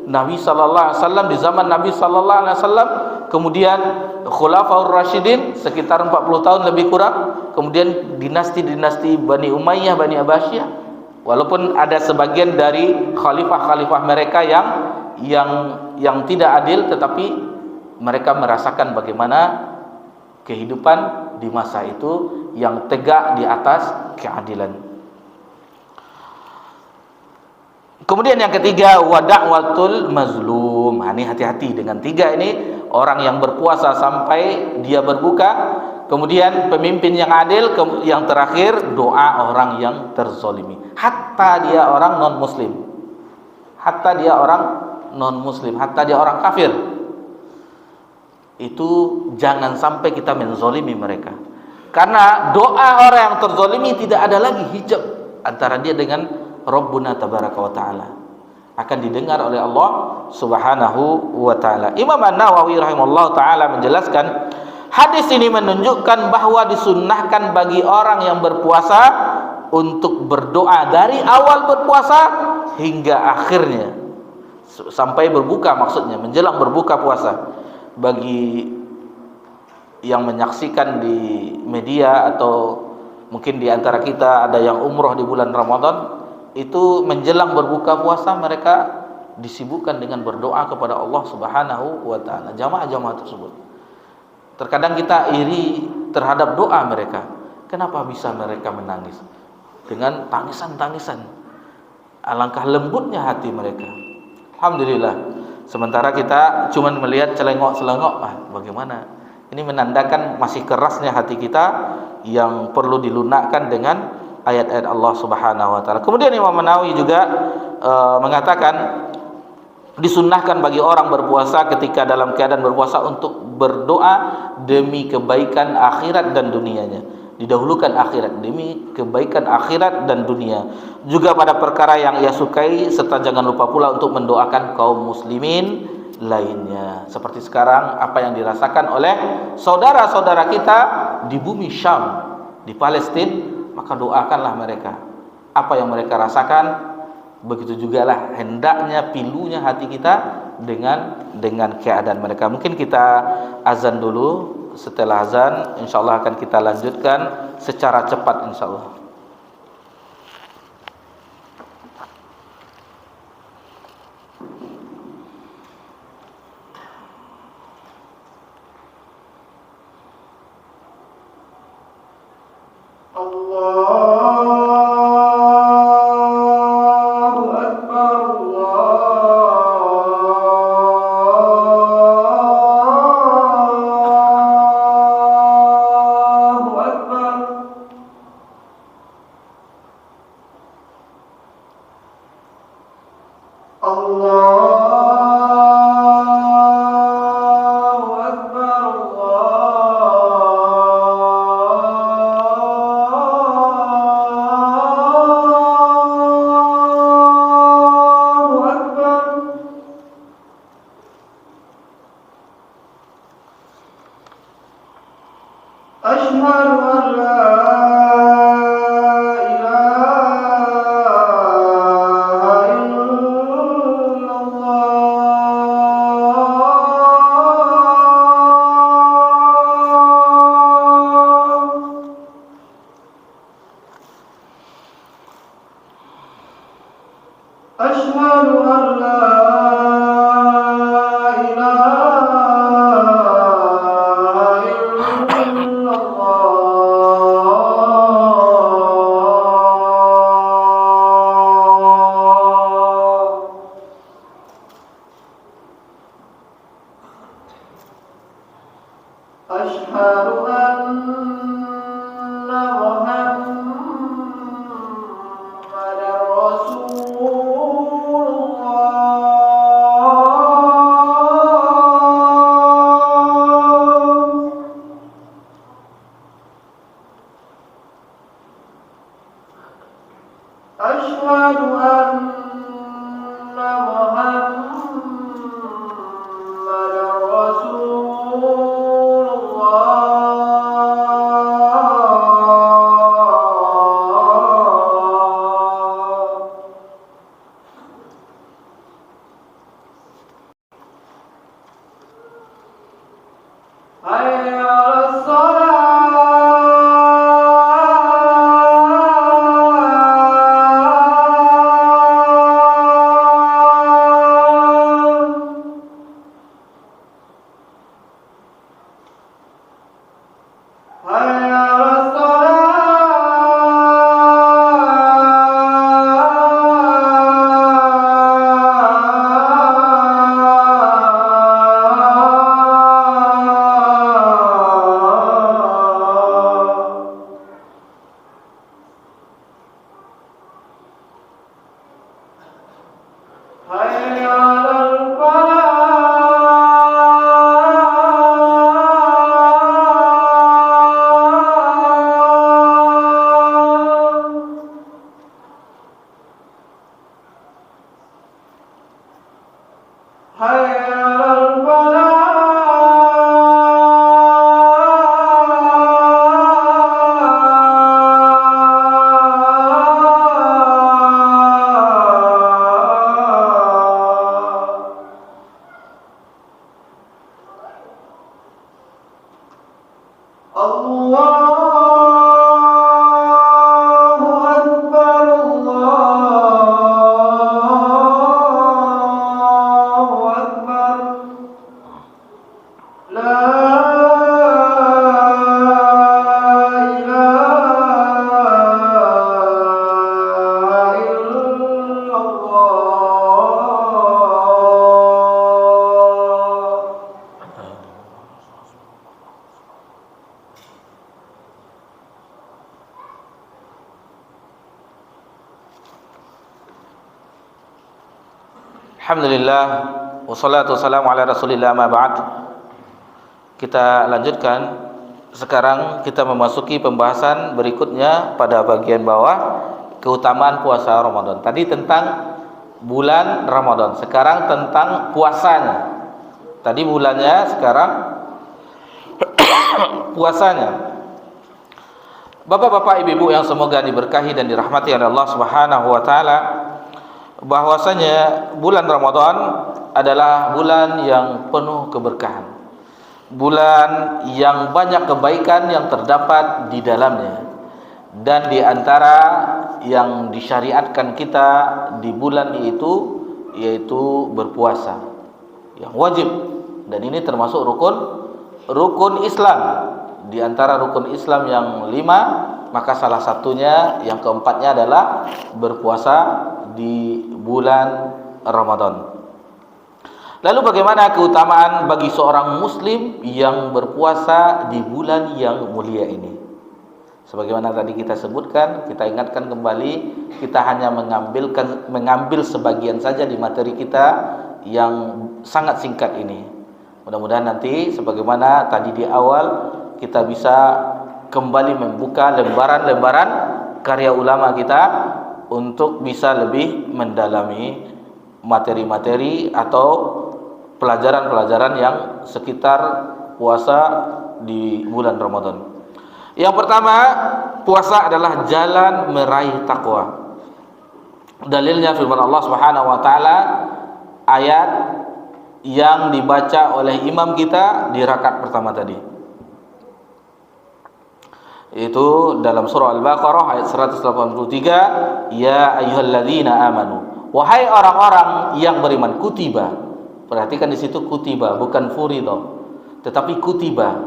Nabi sallallahu alaihi wasallam, di zaman Nabi sallallahu alaihi wasallam, kemudian Khulafaur Rasyidin sekitar 40 tahun lebih kurang, kemudian dinasti-dinasti Bani Umayyah, Bani Abbasiyah. Walaupun ada sebagian dari khalifah-khalifah mereka yang tidak adil, tetapi mereka merasakan bagaimana kehidupan di masa itu yang tegak di atas keadilan. Kemudian yang ketiga, wada'watul mazlum. Ini hati-hati dengan 3 ini. Orang yang berpuasa sampai dia berbuka, kemudian pemimpin yang adil, yang terakhir doa orang yang terzolimi, hatta dia orang non muslim, hatta dia orang non muslim, hatta dia orang kafir. Itu jangan sampai kita menzolimi mereka, karena doa orang yang terzolimi tidak ada lagi hijab antara dia dengan Rabbuna tabaraka wa ta'ala, akan didengar oleh Allah Subhanahu wa ta'ala. Imam An-Nawawi rahimahullah ta'ala menjelaskan, hadis ini menunjukkan bahwa disunnahkan bagi orang yang berpuasa untuk berdoa dari awal berpuasa hingga akhirnya, sampai berbuka, maksudnya menjelang berbuka puasa. Bagi yang menyaksikan di media atau mungkin di antara kita ada yang umroh di bulan Ramadan, itu menjelang berbuka puasa mereka disibukkan dengan berdoa kepada Allah Subhanahu wa ta'ala, jamaah-jamaah tersebut. Terkadang kita iri terhadap doa mereka. Kenapa bisa mereka menangis dengan tangisan-tangisan? Alangkah lembutnya hati mereka. Alhamdulillah, Sementara kita cuma melihat celengok-celengok, bagaimana? Ini menandakan masih kerasnya hati kita yang perlu dilunakkan dengan ayat-ayat Allah Subhanahu wa taala. Kemudian Imam Nawawi juga mengatakan disunnahkan bagi orang berpuasa ketika dalam keadaan berpuasa untuk berdoa demi kebaikan akhirat dan dunianya. Didahulukan akhirat demi kebaikan akhirat dan dunia. Juga pada perkara yang ia sukai, serta jangan lupa pula untuk mendoakan kaum muslimin lainnya. Seperti sekarang apa yang dirasakan oleh saudara-saudara kita di bumi Syam, di Palestina, maka doakanlah mereka. Apa yang mereka rasakan, begitu jugalah hendaknya pilunya hati kita dengan keadaan mereka. Mungkin kita azan dulu. Setelah azan insyaallah akan kita lanjutkan secara cepat insyaallah. Alhamdulillah, wassalatu wassalamu ala Rasulillah, ma ba'd. Kita lanjutkan. Sekarang kita memasuki pembahasan berikutnya pada bagian bawah, keutamaan puasa Ramadan. Tadi tentang bulan Ramadan, sekarang tentang puasanya. Tadi bulannya, sekarang puasanya. Bapak-bapak, ibu-ibu yang semoga diberkahi dan dirahmati oleh Allah Subhanahu wa taala, bahwasanya bulan Ramadan adalah bulan yang penuh keberkahan, bulan yang banyak kebaikan yang terdapat di dalamnya. Dan di antara yang disyariatkan kita di bulan itu yaitu berpuasa yang wajib, dan ini termasuk rukun Islam. Di antara rukun Islam yang 5, maka salah satunya, yang keempatnya adalah berpuasa di bulan Ramadan. Lalu bagaimana keutamaan bagi seorang muslim yang berpuasa di bulan yang mulia ini? Sebagaimana tadi kita sebutkan, kita ingatkan kembali, kita hanya mengambil sebagian saja di materi kita yang sangat singkat ini. Mudah-mudahan nanti sebagaimana tadi di awal, kita bisa kembali membuka lembaran-lembaran karya ulama kita untuk bisa lebih mendalami materi-materi atau pelajaran-pelajaran yang sekitar puasa di bulan Ramadan. Yang pertama, puasa adalah jalan meraih takwa. Dalilnya firman Allah Subhanahu wa taala, ayat yang dibaca oleh imam kita di rakaat pertama tadi. Itu dalam surah Al-Baqarah ayat 183, ya ayyuhalladzina amanu, wahai orang-orang yang beriman. Kutiba, perhatikan di situ kutiba, bukan furido, tetapi kutiba,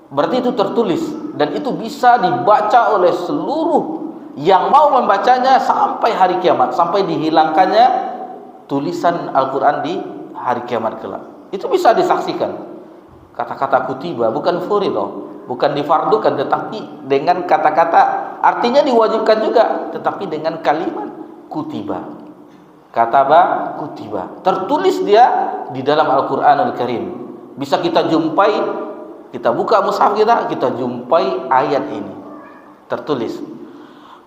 berarti itu tertulis, dan itu bisa dibaca oleh seluruh yang mau membacanya sampai hari kiamat, sampai dihilangkannya tulisan Al-Quran di hari kiamat kelak. Itu bisa disaksikan. Kata-kata kutiba bukan furido, bukan difardukan, tetapi dengan kata-kata, artinya diwajibkan juga, tetapi dengan kalimat kutiba, kataba kutiba, tertulis dia di dalam Al-Quranul Karim. Bisa kita jumpai, kita buka mushaf kita jumpai ayat ini tertulis.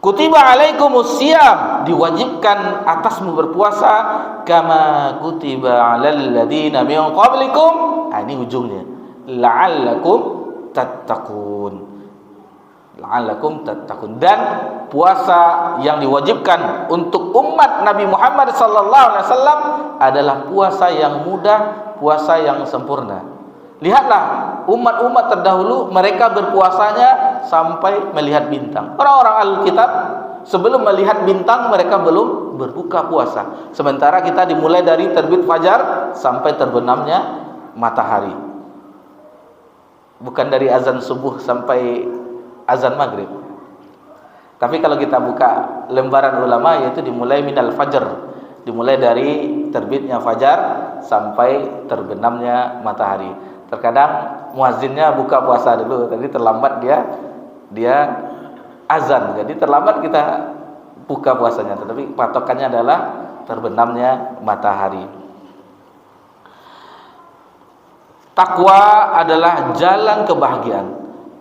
Kutiba alaikumus siyam, diwajibkan atasmu berpuasa, kama kutiba alal ladina min qablikum. Ini ujungnya, la'allakum tattaqun. Dan puasa yang diwajibkan untuk umat Nabi Muhammad sallallahu alaihi wasallam adalah puasa yang mudah, puasa yang sempurna. Lihatlah umat-umat terdahulu, mereka berpuasanya sampai melihat bintang. Orang-orang Alkitab sebelum melihat bintang mereka belum berbuka puasa. Sementara kita dimulai dari terbit fajar sampai terbenamnya matahari. Bukan dari azan subuh sampai azan maghrib. Tapi kalau kita buka lembaran ulama, yaitu dimulai minal fajr, dimulai dari terbitnya fajar sampai terbenamnya matahari. Terkadang muazzinnya buka puasa dulu, tadi terlambat dia azan, jadi terlambat kita buka puasanya, tetapi patokannya adalah terbenamnya matahari. Takwa adalah jalan kebahagiaan.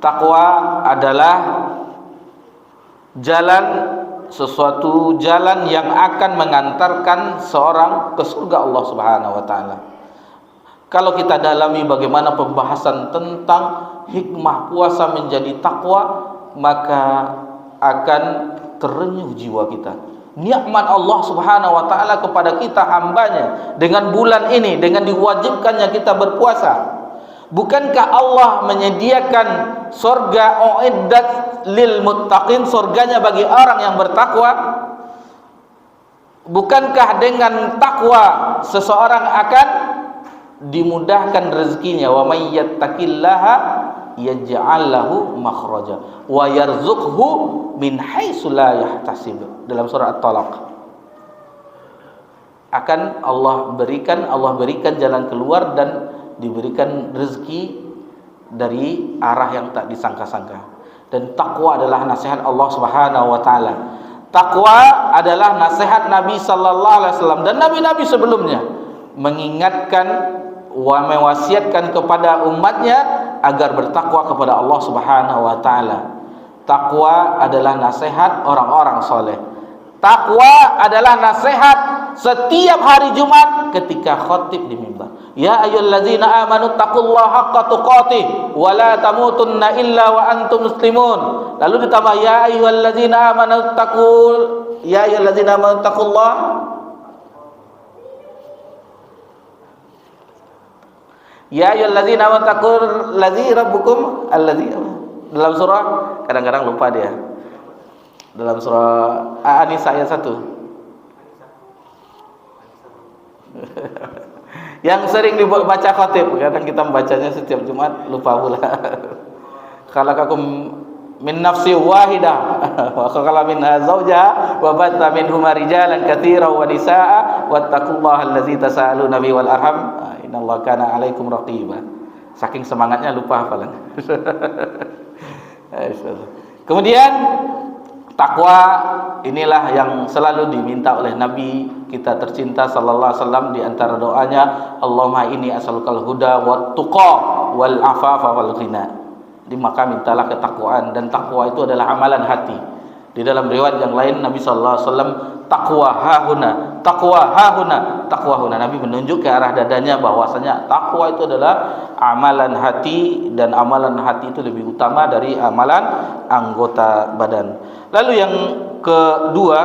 Takwa adalah sesuatu jalan yang akan mengantarkan seorang ke surga Allah Subhanahu wa taala. Kalau kita dalami bagaimana pembahasan tentang hikmah puasa menjadi takwa, maka akan terenyuh jiwa kita. Nikmat Allah Subhanahu wa taala kepada kita hambanya dengan bulan ini, dengan diwajibkannya kita berpuasa. Bukankah Allah menyediakan surga uiddat lil muttaqin, surganya bagi orang yang bertakwa? Bukankah dengan takwa seseorang akan dimudahkan rezekinya? Wa may yattaqillaha yaj'al lahu makhraja wa yarzuqhu min haitsu la yahtasib. Dalam surah At-Talaq, akan Allah berikan jalan keluar dan diberikan rezeki dari arah yang tak disangka-sangka. Dan takwa adalah nasihat Allah Subhanahu wa taala. Takwa adalah nasihat Nabi sallallahu alaihi wasallam dan nabi-nabi sebelumnya, mengingatkan mewasiatkan kepada umatnya agar bertakwa kepada Allah Subhanahu wa taala. Takwa adalah nasihat orang-orang soleh. Takwa adalah nasihat setiap hari Jumat ketika khatib di mimbar. Ya ayyuhallazina amanu taqullaha haqqa tuqatih wa la tamutunna illa wa antum muslimun. Lalu ditambah ya ayyuhallazina amanu taqullaha ya ayyuhallazina amanu taqullazi rabbukum allazi. Dalam surah kadang-kadang lupa dia. Dalam surah An-Nisa ayat 1. Yang sering dibaca khatib, kadang kita membacanya setiap Jumat lupa pula. Khalaqakum min nafsin wahidah wa khalaqa minha zawjaha wa batha minhuma rijalan katsiran wa nisaa'a wattaqullaha allazi tasaaluna bihi wal arham innallaha kana 'alaikum raqiba. Saking semangatnya lupa hafalan. Kemudian takwa inilah yang selalu diminta oleh Nabi kita tercinta sallallahu alaihi wasallam di antara doanya, Allahumma inni as'alukal huda wat tuqa wal afafa wal ghina. Maka mintalah ketakwaan, dan takwa itu adalah amalan hati. Di dalam riwayat yang lain Nabi sallallahu alaihi wasallam takwa hahuna, takwa hahuna, takwa huna. Nabi menunjuk ke arah dadanya bahwasanya takwa itu adalah amalan hati, dan amalan hati itu lebih utama dari amalan anggota badan. Lalu yang kedua,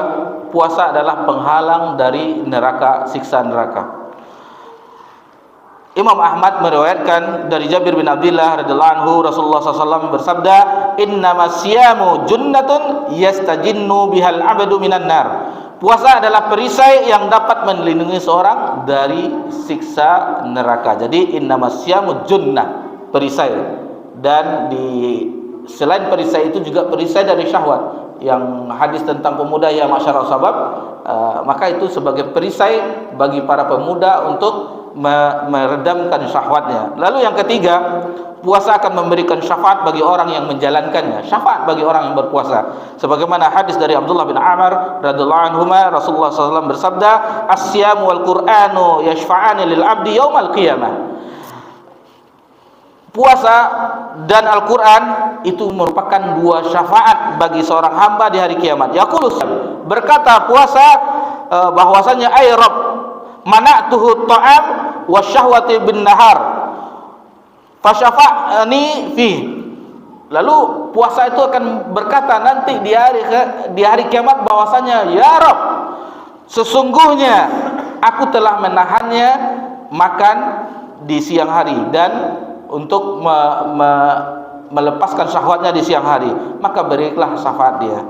puasa adalah penghalang dari neraka, siksa neraka. Imam Ahmad meriwayatkan dari Jabir bin Abdullah radhiyallahu anhu, Rasulullah SAW bersabda, "Innamas siyamu junnatun yastajinnu bihal 'abdu minan nar." Puasa adalah perisai yang dapat melindungi seorang dari siksa neraka. Jadi innamas siyamu junnah, perisai. Dan selain perisai itu juga perisai dari syahwat. Yang hadis tentang pemuda ya masyarul sabab, maka itu sebagai perisai bagi para pemuda untuk meredamkan syahwatnya. Lalu yang ketiga, puasa akan memberikan syafaat bagi orang yang menjalankannya, syafaat bagi orang yang berpuasa. Sebagaimana hadis dari Abdullah bin Amr radhiyallahu anhuma, Rasulullah SAW bersabda, "As-siyam wal Qur'anu yashfa'ani lil 'abdi yaumal qiyamah." Puasa dan Al-Quran itu merupakan dua syafaat bagi seorang hamba di hari kiamat. Yaqulus, berkata puasa bahwasanya ay Rabb, mana'tuhu ta'am wa syahwati bin nahar fasyafa'ni fi. Lalu puasa itu akan berkata nanti di hari kiamat bahwasanya, ya Rabb, sesungguhnya aku telah menahannya makan di siang hari dan untuk melepaskan syahwatnya di siang hari, maka berilah syafaat dia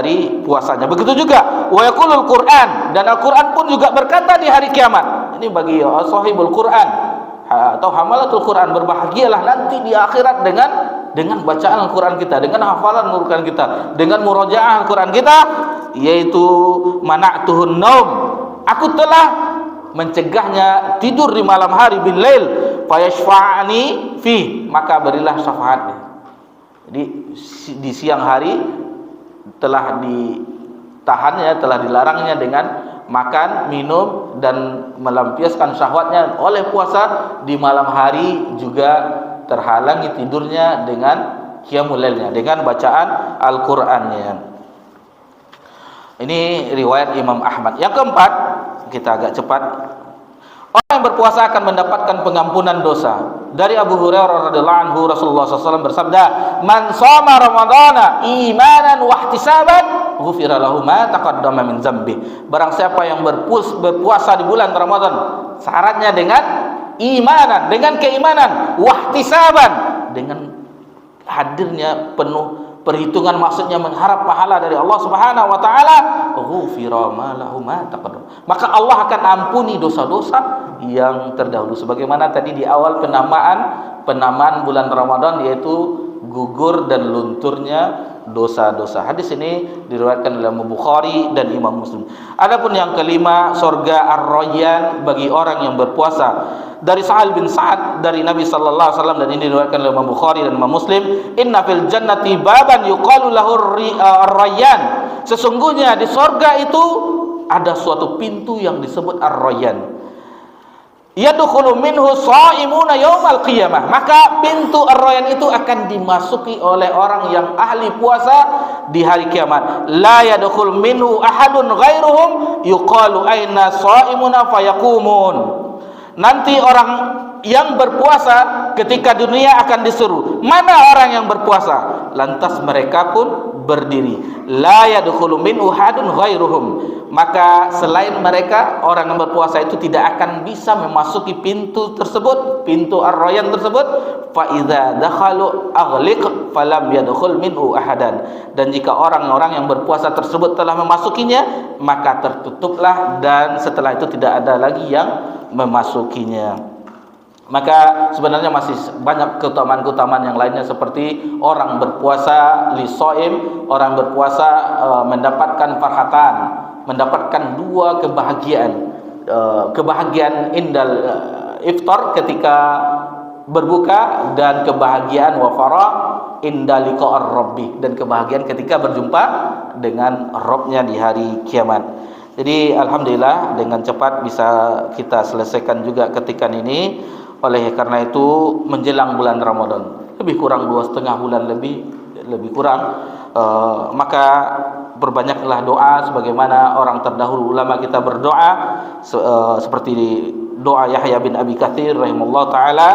dari puasanya. Begitu juga wa yaqulul Qur'an, dan Al-Qur'an pun juga berkata di hari kiamat. Ini bagi sahibul Qur'an atau hamalatul Qur'an, berbahagialah nanti di akhirat dengan bacaan Al-Qur'an kita, dengan hafalan Al-Qur'an kita, dengan murojaah Al-Qur'an kita, yaitu mana'tuhun naum, aku telah mencegahnya tidur di malam hari bil lail fayashfa'ani fi, maka berilah syafaatnya. Jadi di siang hari telah ditahannya, telah dilarangnya dengan makan, minum dan melampiaskan syahwatnya oleh puasa. Di malam hari juga terhalangi tidurnya dengan qiyamul lailnya, dengan bacaan Al-Qur'annya. Ini riwayat Imam Ahmad. Yang keempat, kita agak cepat. Orang yang berpuasa akan mendapatkan pengampunan dosa. Dari Abu Hurairah radhiyallahu anhu, Rasulullah SAW bersabda, "Man shoma Ramadhana imanan wa ihtisaban, ghufira lahu ma taqaddama min dzambi." Barang siapa yang berpuasa di bulan Ramadan, syaratnya dengan imanan, dengan keimanan, wa ihtisaban, dengan hadirnya penuh perhitungan, maksudnya mengharap pahala dari Allah Subhanahu wa taala, ghufira ma lahu ma taqaddam, maka Allah akan ampuni dosa-dosa yang terdahulu. Sebagaimana tadi di awal penamaan bulan Ramadan, yaitu gugur dan lunturnya dosa-dosa. Hadis ini diriwayatkan oleh Imam Bukhari dan Imam Muslim. Adapun yang kelima, surga Ar-Rayyan bagi orang yang berpuasa. Dari Sa'al bin Sa'ad dari Nabi sallallahu alaihi wasallam, dan ini diriwayatkan oleh Imam Bukhari dan Imam Muslim, inna fil jannati baban yuqalu lahu Ar-Rayyan. Sesungguhnya di surga itu ada suatu pintu yang disebut Ar-Rayyan. Yadkhulu minhu shaimuna yaumal qiyamah. Maka pintu Ar-Rayyan itu akan dimasuki oleh orang yang ahli puasa di hari kiamat. La yadkhul minhu ahadun ghairuhum yuqalu aina shaimuna fayaqumun. Nanti orang yang berpuasa ketika dunia akan disuruh, mana orang yang berpuasa? Lantas mereka pun berdiri. La yadkhulu minhu ahadun ghairuhum. Maka selain mereka, orang yang berpuasa itu tidak akan bisa memasuki pintu tersebut, pintu Ar-Rayyan tersebut. Fa idza dakhalu aghliq falam yadkhul minhu ahadan. Dan jika orang-orang yang berpuasa tersebut telah memasukinya, maka tertutuplah, dan setelah itu tidak ada lagi yang memasukinya. Maka sebenarnya masih banyak keutamaan-keutamaan yang lainnya, seperti orang berpuasa lisoim, orang berpuasa mendapatkan farhatan, mendapatkan dua kebahagiaan, kebahagiaan indal iftar ketika berbuka, dan kebahagiaan wafara inda liqa'ar rabbi, dan kebahagiaan ketika berjumpa dengan Rabbnya di hari kiamat. Jadi alhamdulillah dengan cepat bisa kita selesaikan juga ketikan ini. Oleh karena itu menjelang bulan Ramadan, lebih kurang 2,5 bulan lebih kurang, maka berbanyaklah doa sebagaimana orang terdahulu ulama kita berdoa, seperti doa Yahya bin Abi Katsir rahimahullah taala.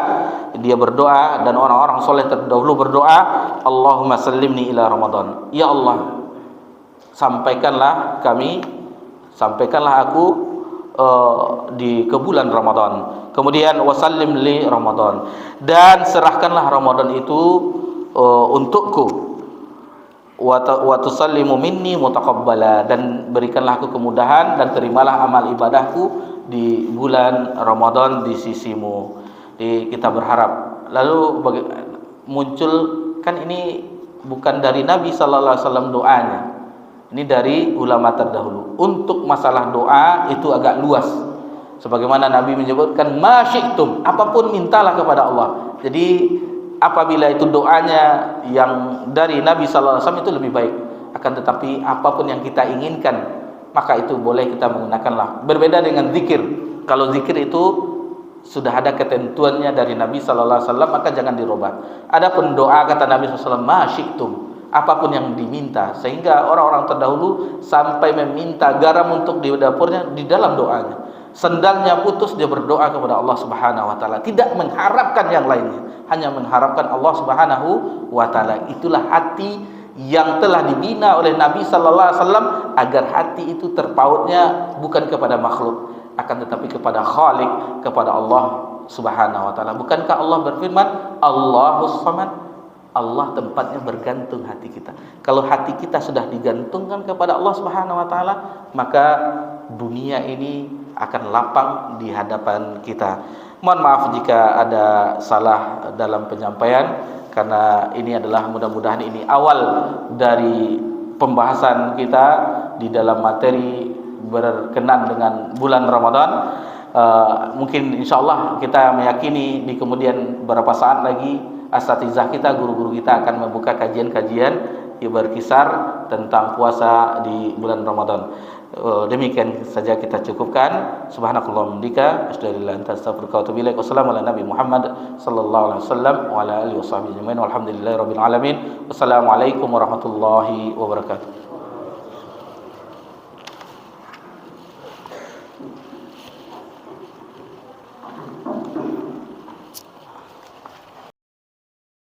Dia berdoa, dan orang-orang soleh terdahulu berdoa, Allahumma sallimni ila Ramadan. Ya Allah, sampaikanlah aku di ke bulan Ramadan. Kemudian wasallim li Ramadan, dan serahkanlah Ramadan itu untukku. Wa tusallimu minni mutaqabbala, dan berikanlah aku kemudahan dan terimalah amal ibadahku di bulan Ramadan di sisimu. Kita berharap. Lalu muncul, kan ini bukan dari Nabi sallallahu alaihi wasallam doanya. Ini dari ulama terdahulu. Untuk masalah doa itu agak luas. Sebagaimana Nabi menyebutkan ma syi'tum, apapun mintalah kepada Allah. Jadi apabila itu doanya yang dari Nabi sallallahu alaihi wasallam itu lebih baik. Akan tetapi apapun yang kita inginkan, maka itu boleh kita menggunakanlah. Berbeda dengan zikir. Kalau zikir itu sudah ada ketentuannya dari Nabi sallallahu alaihi wasallam, maka jangan dirubah. Adapun doa, kata Nabi sallallahu alaihi wasallam, ma syi'tum, apapun yang diminta, sehingga orang-orang terdahulu sampai meminta garam untuk di dapurnya di dalam doanya. Sendalnya putus, dia berdoa kepada Allah Subhanahu wa taala, tidak mengharapkan yang lainnya, hanya mengharapkan Allah Subhanahu wa taala. Itulah hati yang telah dibina oleh Nabi sallallahu alaihi wasallam, agar hati itu terpautnya bukan kepada makhluk, akan tetapi kepada Khaliq, kepada Allah Subhanahu wa taala. Bukankah Allah berfirman, Allahus Samad, Allah tempatnya bergantung hati kita. Kalau hati kita sudah digantungkan kepada Allah Subhanahu wa taala, maka dunia ini akan lapang di hadapan kita. Mohon maaf jika ada salah dalam penyampaian, karena ini adalah, mudah-mudahan ini awal dari pembahasan kita di dalam materi berkenan dengan bulan Ramadan. Mungkin insyaallah kita meyakini di kemudian beberapa saat lagi asatizah kita, guru-guru kita akan membuka kajian-kajian yang berkisar tentang puasa di bulan Ramadan. Demikian saja kita cukupkan. Subhanakallahumma bika asyhadu an la ilaha illa anta astaghfiruka wa atubu ilaik. Wassalamu ala nabi Muhammad sallallahu alaihi wasallam wa ala alihi washabbihi ajmain. Walhamdulillahirabbil alamin. Wassalamualaikum warahmatullahi wabarakatuh.